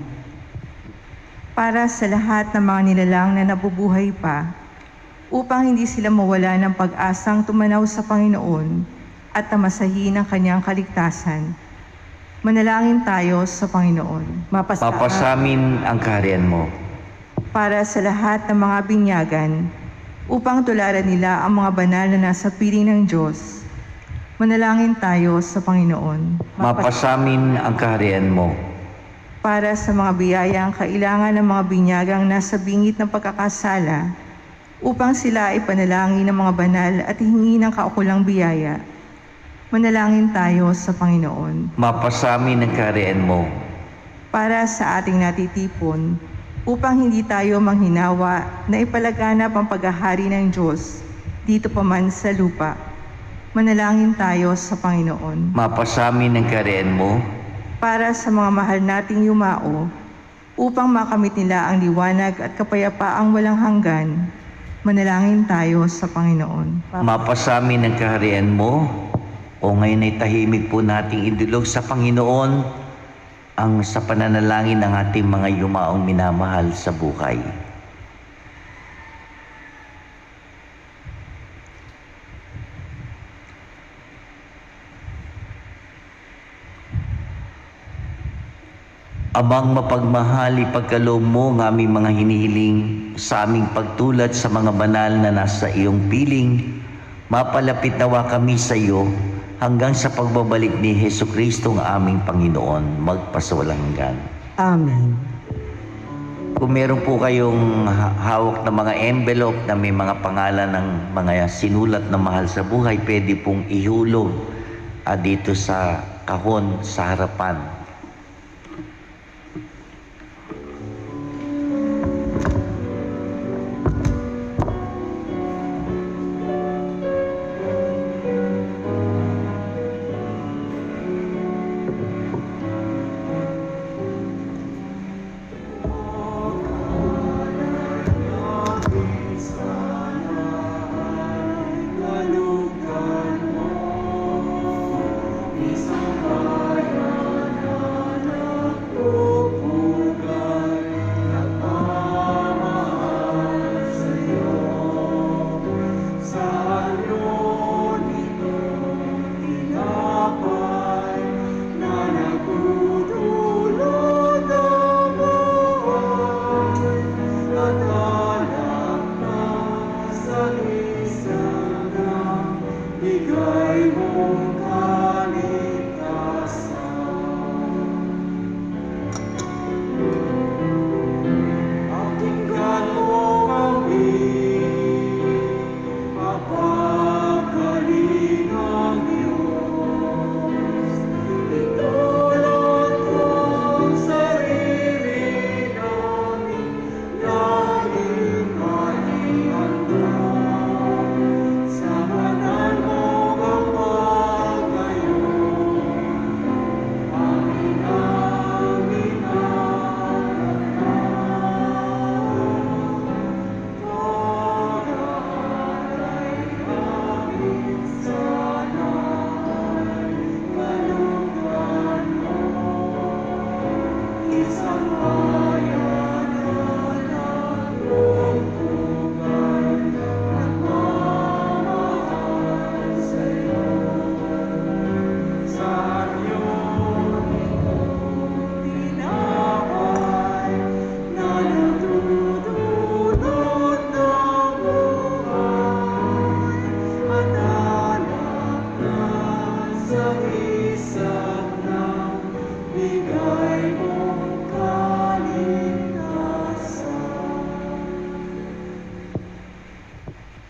Para sa lahat ng mga nilalang na nabubuhay pa, upang hindi sila mawala ng pag-asang tumanaw sa Panginoon at tamasahin ang kanyang kaligtasan, manalangin tayo sa Panginoon. Mapasa amin ang kaharian mo. Para sa lahat ng mga binyagan, upang tularan nila ang mga banal na nasa piling ng Diyos, manalangin tayo sa Panginoon. Mapasa amin ang kaharian mo. Para sa mga biyayang kailangan ng mga binyagang nasa bingit ng pagkakasala, upang sila ay panalangin ng mga banal at hingi ng kaukulang biyaya, manalangin tayo sa Panginoon. Mapasa amin ang kaharian mo. Para sa ating natitipon, upang hindi tayo manghinawa na ipalaganap ang paghahari ng Diyos dito pa man sa lupa, manalangin tayo sa Panginoon. Mapasa amin ang kaharian mo. Para sa mga mahal nating yumao, upang makamit nila ang liwanag at kapayapaang walang hanggan, manalangin tayo sa Panginoon. Mapasa amin ang kaharian mo. O ngayon ay tahimik po nating idulog sa Panginoon ang sa pananalangin ng ating mga yumaong minamahal sa buhay. Amang mapagmahal, ipagkaloob mo ng aming mga hinihiling sa aming pagtulad sa mga banal na nasa iyong piling. Mapalapit nawa kami sa iyo hanggang sa pagbabalik ni Jesucristo ng aming Panginoon, magpasawalang hanggan. Amen. Kung meron po kayong hawak na mga envelope na may mga pangalan ng mga sinulat na mahal sa buhay, pwede pong ihulog dito sa kahon sa harapan.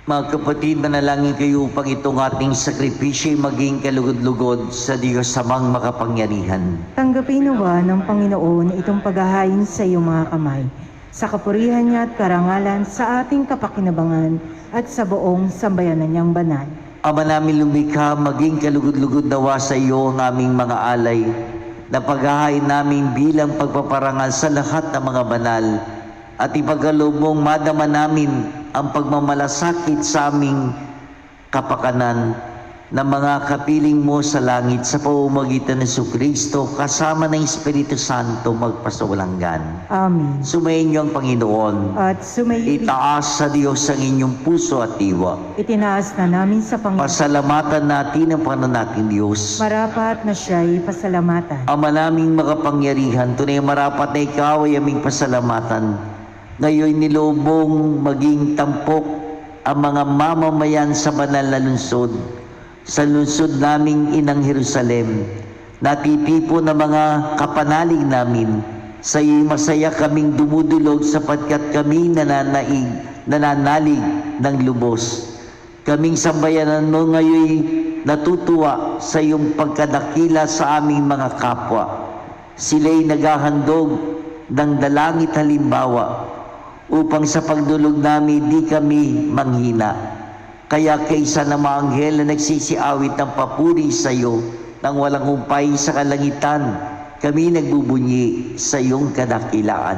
Mga kapatid, manalangin kayo upang itong ating sakripisyo ay maging kalugod-lugod sa Diyos samang makapangyarihan. Tanggapin nawa ng Panginoon itong paghahain sa iyong mga kamay, sa kapurihan niya at karangalan sa ating kapakinabangan at sa buong sambayanan niyang banal. Ama namin lumikha, maging kalugod-lugod nawa sa iyo ang aming mga alay, na paghahain namin bilang pagpaparangal sa lahat ng mga banal, at ipagkaloob mong madama namin ang pagmamalasakit sa aming kapakanan ng mga kapiling mo sa langit sa pamamagitan ng Jesucristo kasama ng Espiritu Santo magpasawalang-hanggan. Amen. Sumayin niyo ang Panginoon. At sumayin, Itaas sa Diyos ang inyong puso at diwa. itinaas na namin sa Panginoon. Pasalamatan natin ang Panginoon nating Diyos. Marapat na siya'y pasalamatan. Ama naming makapangyarihan, tunay marapat na ikaw ay aming pasalamatan. Ngayon nilobong maging tampok ang mga mamamayan sa banal na lungsod, sa lungsod naming inang Jerusalem. Natitipo na mga kapanalig namin, sa iyo'y masaya kaming dumudulog sapagkat kami nananalig ng lubos. Kaming sambayanan mo ngayon natutuwa sa iyong pagkadakila sa aming mga kapwa. Sila'y naghahandog ng dalangit halimbawa upang sa pagdulog namin di kami manghina. Kaya kaysa na mga anghel na nagsisiawit ng papuri sa iyo nang walang humpay sa kalangitan, kami nagbubunyi sa iyong kadakilaan.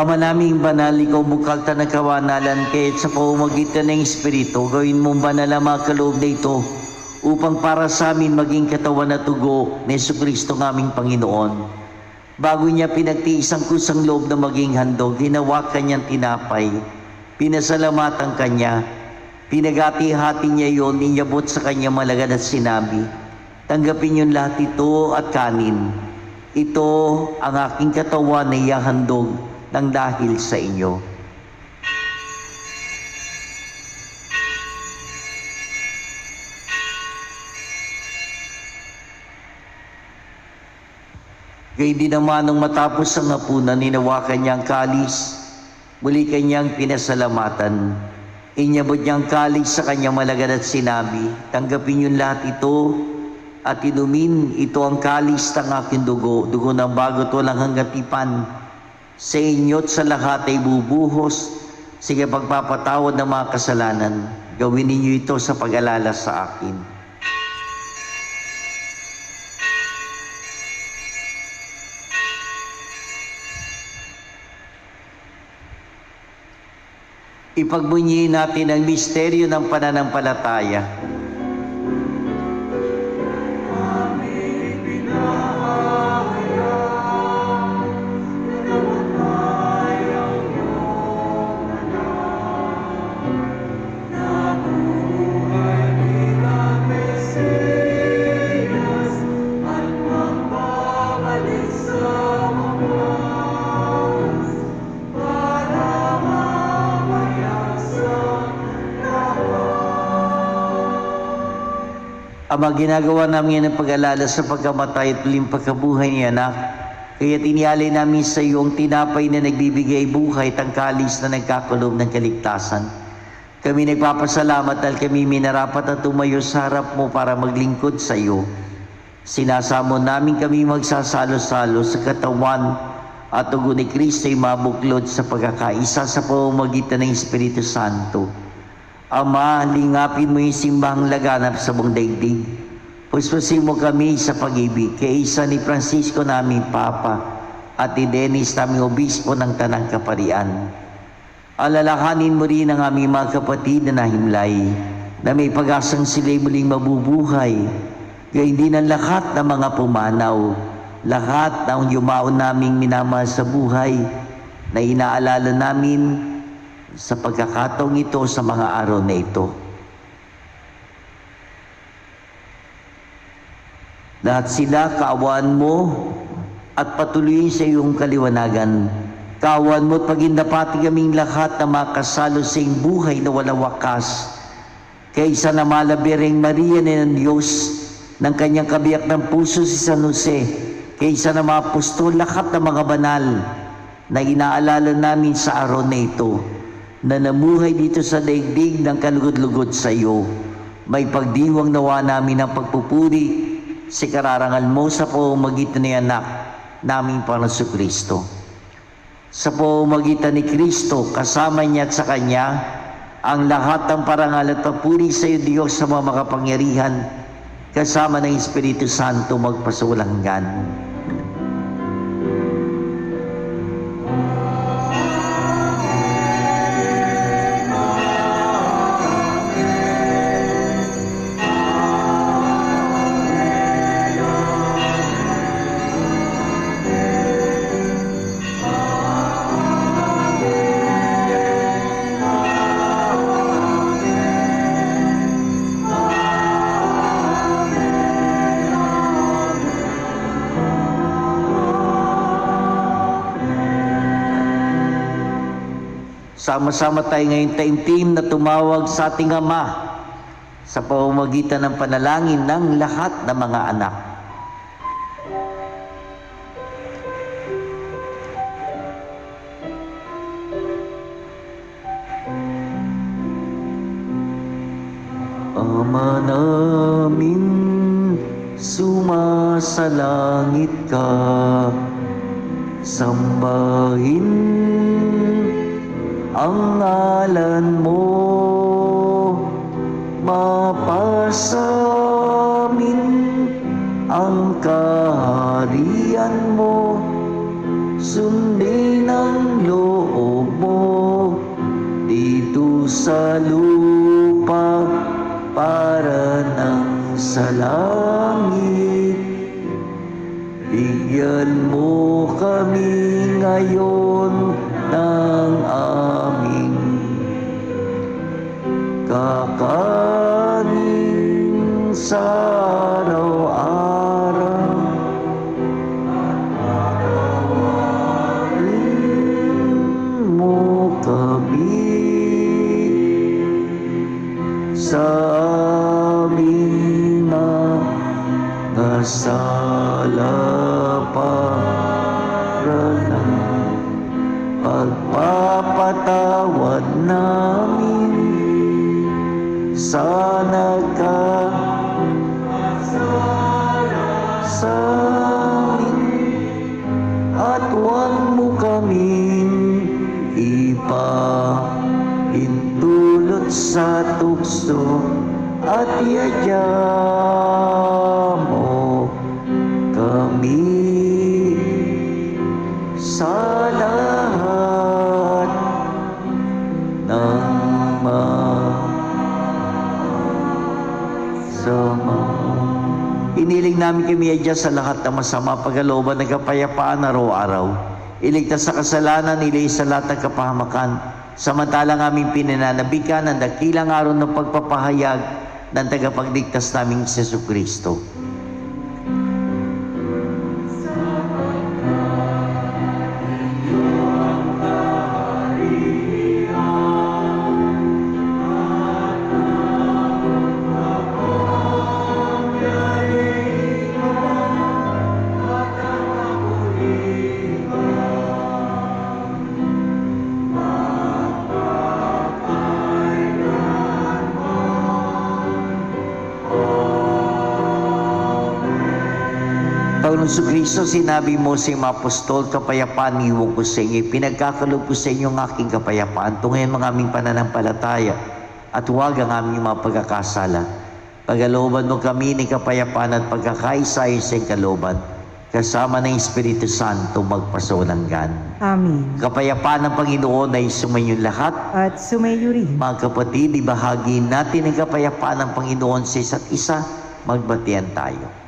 Ama naming banal, ikaw bukalta ng kawanalan, kaya't sa pamamagitan ng Espiritu, gawin mong banal ang mga kaloob na ito, upang para sa amin maging katawan at tugo ni Jesucristo ng aming Panginoon. Bago niya pinagtiis ang kusang loob na maging handog, hinawakan niyang tinapay, pinasalamatan kanya, pinagati-hati niya yon, inyabot sa kanya malagad at sinabi, tanggapin niyo lahat ito at kanin. Ito ang aking katawan na ihahandog ng dahil sa inyo. Gayun din naman nung matapos ang hapunan, hinawakan niya ang kalis, muli kanyang pinasalamatan. Inyabot niya ang kalis sa kanya malagad at sinabi, tanggapin niyo lahat ito at inumin, ito ang kalis ng aking dugo, dugo ng bago't walang hanggang tipan. Sa inyo't sa lahat ay bubuhos, sige pagpapatawad ng mga kasalanan. Gawin ninyo ito sa pag-alala sa akin. Ipagbunyiin natin ang misteryo ng pananampalataya. Ama, ginagawa namin yan ng pag-alala sa pagkamatay at muling pagkabuhay ni anak. Kaya tinialay namin sa iyo ang tinapay na nagbibigay buhay at ang kalis na nagkakulob ng kaligtasan. Kami nagpapasalamat dahil kami minarapat at tumayo sa harap mo para maglingkod sa iyo. Sinasamo namin kami magsasalo-salo sa katawan at dugo ni Kristo ay mabuklod sa pagkakaisa sa pamamagitan ng Espiritu Santo. Ama, lingapin mo yung simbahang laganap sa buong daigdig. Puspusin mo kami sa pag-ibig kay isa ni Francisco naming Papa at ni Dennis naming Obispo ng Tanang Kaparian. Alalahanin mo rin ang aming mga kapatid na nahimlay na may pag-asang sila'y muling mabubuhay. Gayon din ang lahat ng mga pumanaw, lahat ng yumaon naming minamahal sa buhay na inaalala namin sa pagkakataong ito sa mga araw na ito. Lahat sila kaawaan mo at patuloyin sa iyong kaliwanagan. Kaawaan mo at pagindapati kaming lahat na makasalo sa iyong buhay na walang wakas. Kaysa na malabiring Maria ng Diyos, ng kanyang kabiyak ng puso si San Jose, kaysa na mga apostol, lahat ng mga banal na inaalala namin sa araw na ito, na namuhay dito sa daigdig ng kalugod-lugod sa iyo. May pagdiwang nawa namin ng pagpupuri sa kararangal mo sa pamamagitan ni anak naming Panginoon Kristo. Sa pamamagitan ni Kristo, kasama niya at sa Kanya, ang lahat ng parangal at papuri sa iyo, Diyos, sa mga makapangyarihan, kasama ng Espiritu Santo magpasawalang hanggan. Sama-sama tayo ngayon taimtim na tumawag sa ating Ama sa pamamagitan ng panalangin ng lahat ng mga anak. Ama namin, sumasalangit ka, sambahin ang ngalan mo, mapasamin ang kaharian mo, sundin ang loob mo dito sa lupa para nang sa langit. Bigyan mo kami ngayon ng aming kakanin sa araw-araw. Patawarin mo kami sa aming mga sala para ng pagpapatawad namin sa nagkasala sa amin, at huwag mo kaming ipahintulot sa tukso, at iadya mo kami sa lahat ng masama. Iniling namin kami adya sa lahat ng masama, pagkalooban ng kapayapaan araw-araw. Iligtas sa kasalanan, iligtas sa lahat ng kapahamakan, samantalang aming pinananabikan ang dakilang araw ng pagpapahayag ng tagapagligtas naming si Jesucristo. Panginoon Jesucristo, sinabi mo sa mga apostol, kapayapaan iwan ko sa inyo. Pinagkakaloob ko sa inyo ang aking kapayapaan. Tungayan mga aming pananampalataya at huwag ang aming mga pagkakasala. Pagalooban mo kami ng kapayapaan at pagkakaisa-isa sa kalooban, kasama ng Espiritu Santo magpasawalang. Amen. Kapayapaan ng Panginoon ay sumainyo lahat. At sumayo rin. Mga kapatid, ibahagi natin ang kapayapaan ng Panginoon sa isa't isa. Magbatian tayo.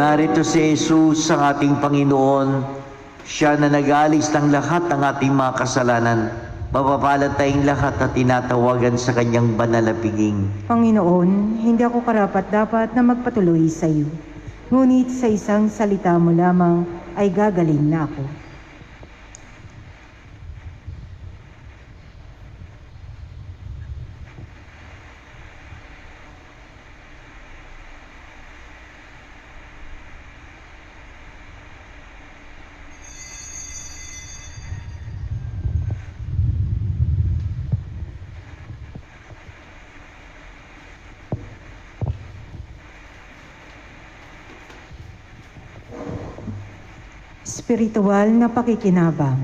Narito si Jesus, ang ating Panginoon. Siya na nag-alis ng lahat ng ating mga kasalanan. Mapapalad tayong lahat na tinatawagan sa kanyang banal na piging. Panginoon, hindi ako karapat-dapat na magpatuloy sa iyo. Ngunit sa isang salita mo lamang ay gagaling na ako. Espiritual na pakikinabang.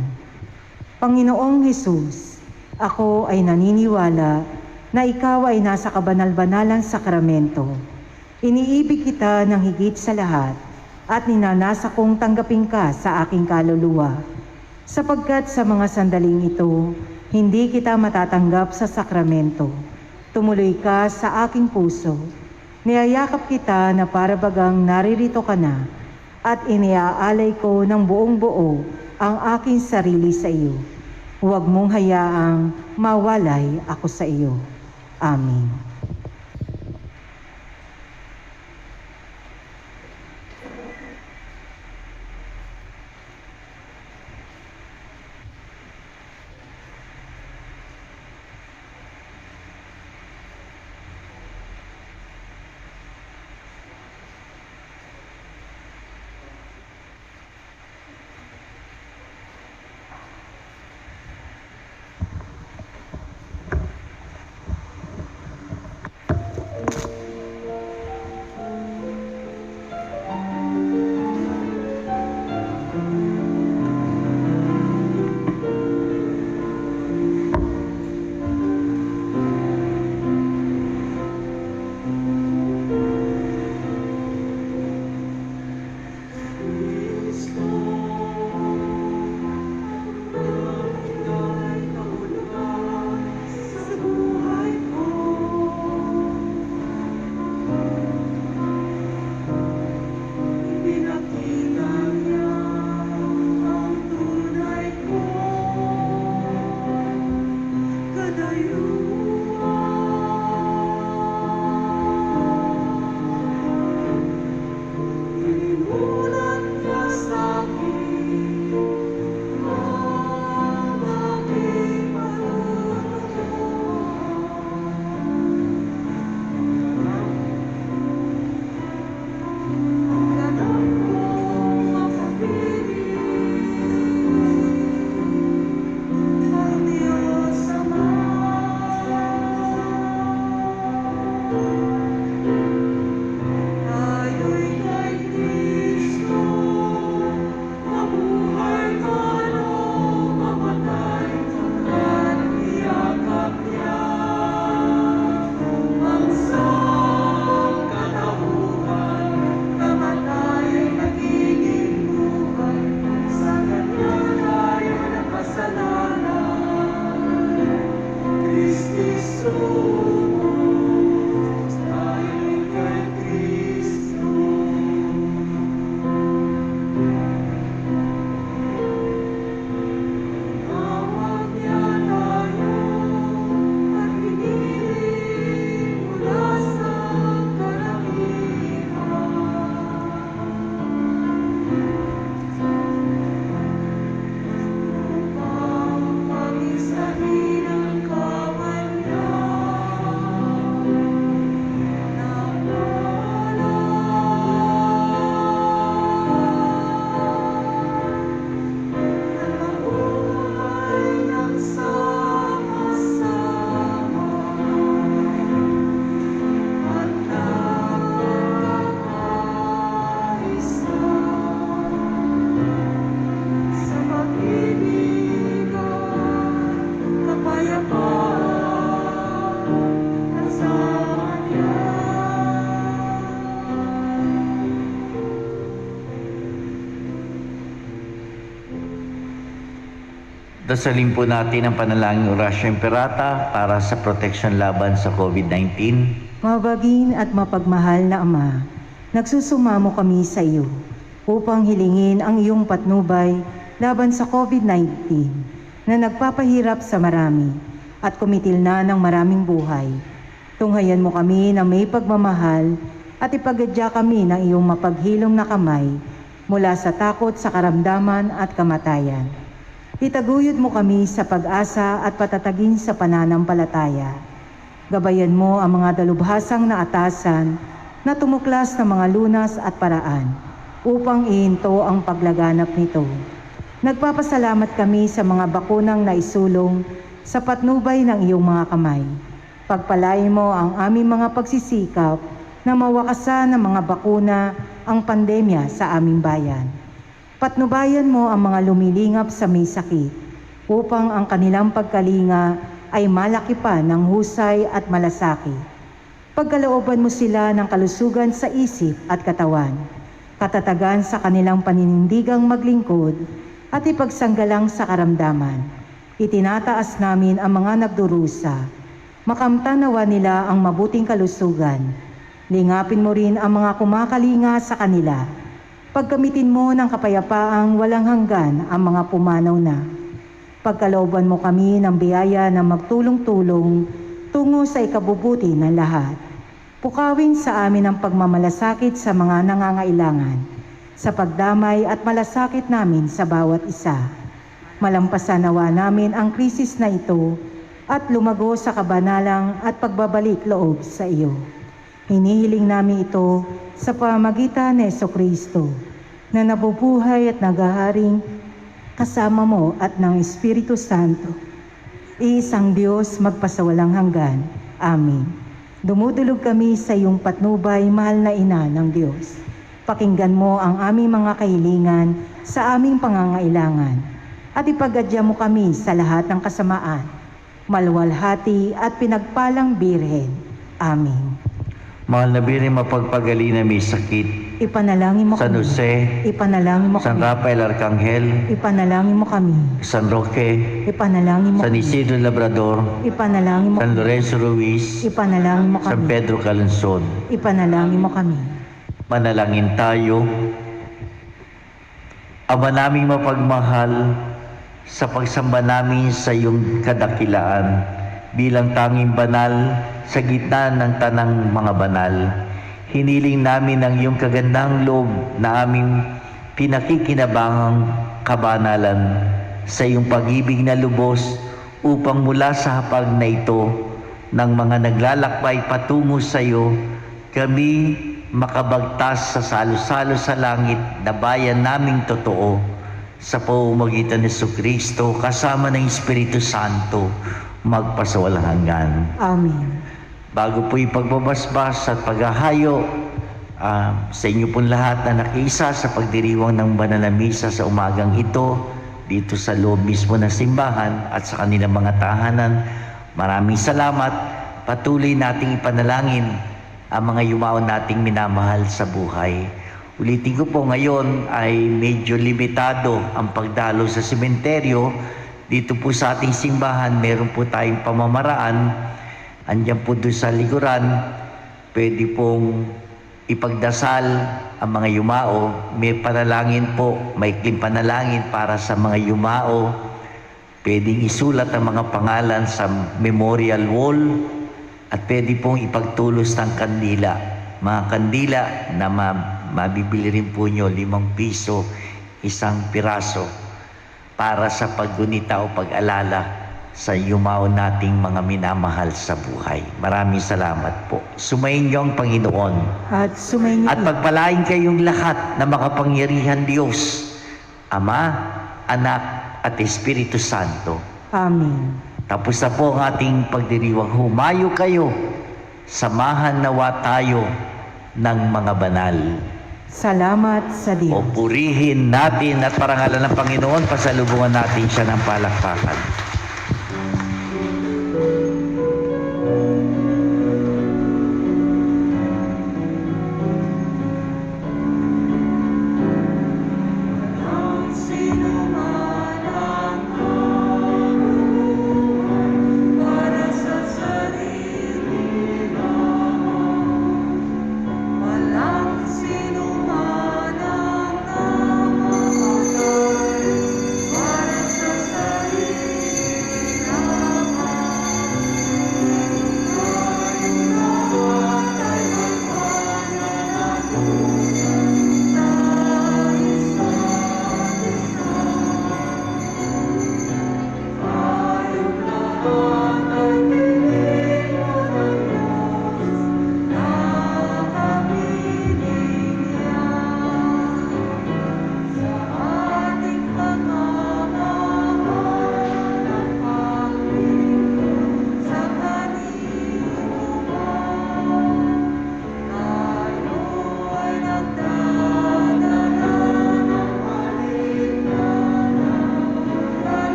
Panginoong Hesus, ako ay naniniwala na ikaw ay nasa kabanal-banalang sakramento. Iniibig kita ng higit sa lahat at ninanasa kong tanggapin ka sa aking kaluluwa. Sapagkat sa mga sandaling ito, hindi kita matatanggap sa sakramento. Tumuloy ka sa aking puso. Niyayakap kita na para bagang naririto ka na at iniaalay ko ng buong buo ang aking sarili sa iyo. Huwag mong hayaang mawalay ako sa iyo. Amen. Dasalin po natin ang panalangin Orasio Imperata para sa protection laban sa COVID-19. Mabagin at mapagmahal na Ama, nagsusumamo kami sa iyo upang hilingin ang iyong patnubay laban sa COVID-19 na nagpapahirap sa marami at kumitil na ng maraming buhay. Tunghayan mo kami na may pagmamahal at ipagadya kami ng iyong mapaghilom na kamay mula sa takot sa karamdaman at kamatayan. Itaguyod mo kami sa pag-asa at patatagin sa pananampalataya. Gabayan mo ang mga dalubhasang na atasan na tumuklas ng mga lunas at paraan upang ihinto ang paglaganap nito. Nagpapasalamat kami sa mga bakunang naisulong sa patnubay ng iyong mga kamay. Pagpalain mo ang aming mga pagsisikap na mawakasan ng mga bakuna ang pandemya sa aming bayan. Patnubayan mo ang mga lumilingap sa may sakit upang ang kanilang pagkalinga ay malaki pa ng husay at malasakit. Pagkalooban mo sila ng kalusugan sa isip at katawan, katatagan sa kanilang paninindigang maglingkod at ipagsanggalang sa karamdaman. Itinataas namin ang mga nagdurusa. Makamtanawa nila ang mabuting kalusugan. Lingapin mo rin ang mga kumakalinga sa kanila. Pagkamitin mo ng kapayapaang walang hanggan ang mga pumanaw na. Pagkalooban mo kami ng biyaya na magtulong-tulong tungo sa ikabubuti ng lahat. Pukawin sa amin ang pagmamalasakit sa mga nangangailangan, sa pagdamay at malasakit namin sa bawat isa. Malampasan nawa namin ang krisis na ito at lumago sa kabanalang at pagbabalik loob sa iyo. Hinihiling namin ito sa pamamagitan ni Jesucristo na nabubuhay at naghaharing kasama mo at ng Espiritu Santo. Iisang Diyos magpasawalang hanggan. Amen. Dumudulog kami sa iyong patnubay, mahal na Ina ng Diyos. Pakinggan mo ang aming mga kahilingan sa aming pangangailangan at ipagadya mo kami sa lahat ng kasamaan. Maluwalhati at pinagpalang Birhen. Amen. Mahal na Birhen, mapagpagali na may sakit. Ipanalangin mo San kami. Jose, Ipanalangin mo San kami. Rafael Arcangel, Ipanalangin mo kami. San Roque, Ipanalangin mo San kami. Isidro Labrador, Ipanalangin mo San kami. Lorenzo Ruiz, Ipanalangin mo San kami. Pedro Calungsod. Ipanalangin mo kami. Manalangin tayo. Ama naming mapagmahal, sa pagsamba namin sa iyong kadakilaan bilang tanging banal sa gitna ng tanang mga banal, hiniling namin ang iyong kagandang loob na aming pinakikinabangang kabanalan sa iyong pag-ibig na lubos upang mula sa hapag na ito ng mga naglalakbay patungo sa iyo, kami makabagtas sa salo-salo sa langit na bayan naming totoo sa pamamagitan ni Jesucristo kasama ng Espiritu Santo magpasawalang hanggan. Amen. Bago po yung pagbabasbas at paghahayo sa inyo pong lahat na nakiisa sa pagdiriwang ng banal na misa sa umagang ito dito sa loob mismo ng simbahan at sa kanilang mga tahanan, maraming salamat. Patuloy nating ipanalangin ang mga yumao nating minamahal sa buhay. Ulitin ko po, ngayon ay medyo limitado ang pagdalo sa sementeryo. Dito po sa ating simbahan, meron po tayong pamamaraan. Andiyan po doon sa likuran, pwede pong ipagdasal ang mga yumao. May panalangin po, may ikling panalangin para sa mga yumao. Pwedeng isulat ang mga pangalan sa memorial wall at pwede pong ipagtulos ng kandila. Mga kandila na mabibili rin po nyo, 5 piso, 1 piraso para sa paggunita o pag-alala sa yumao nating mga minamahal sa buhay. Maraming salamat po. Sumayin niyo ang Panginoon. At sumayin niyo At pagpalain kayong lahat na makapangyarihan Diyos, Ama, Anak, at Espiritu Santo. Amen. Tapos na po ang ating pagdiriwang. Humayo kayo. Samahan nawa tayo ng mga banal. Salamat sa Diyos. O purihin natin at parangalan ng Panginoon, pasalubungan natin siya ng palakpakan.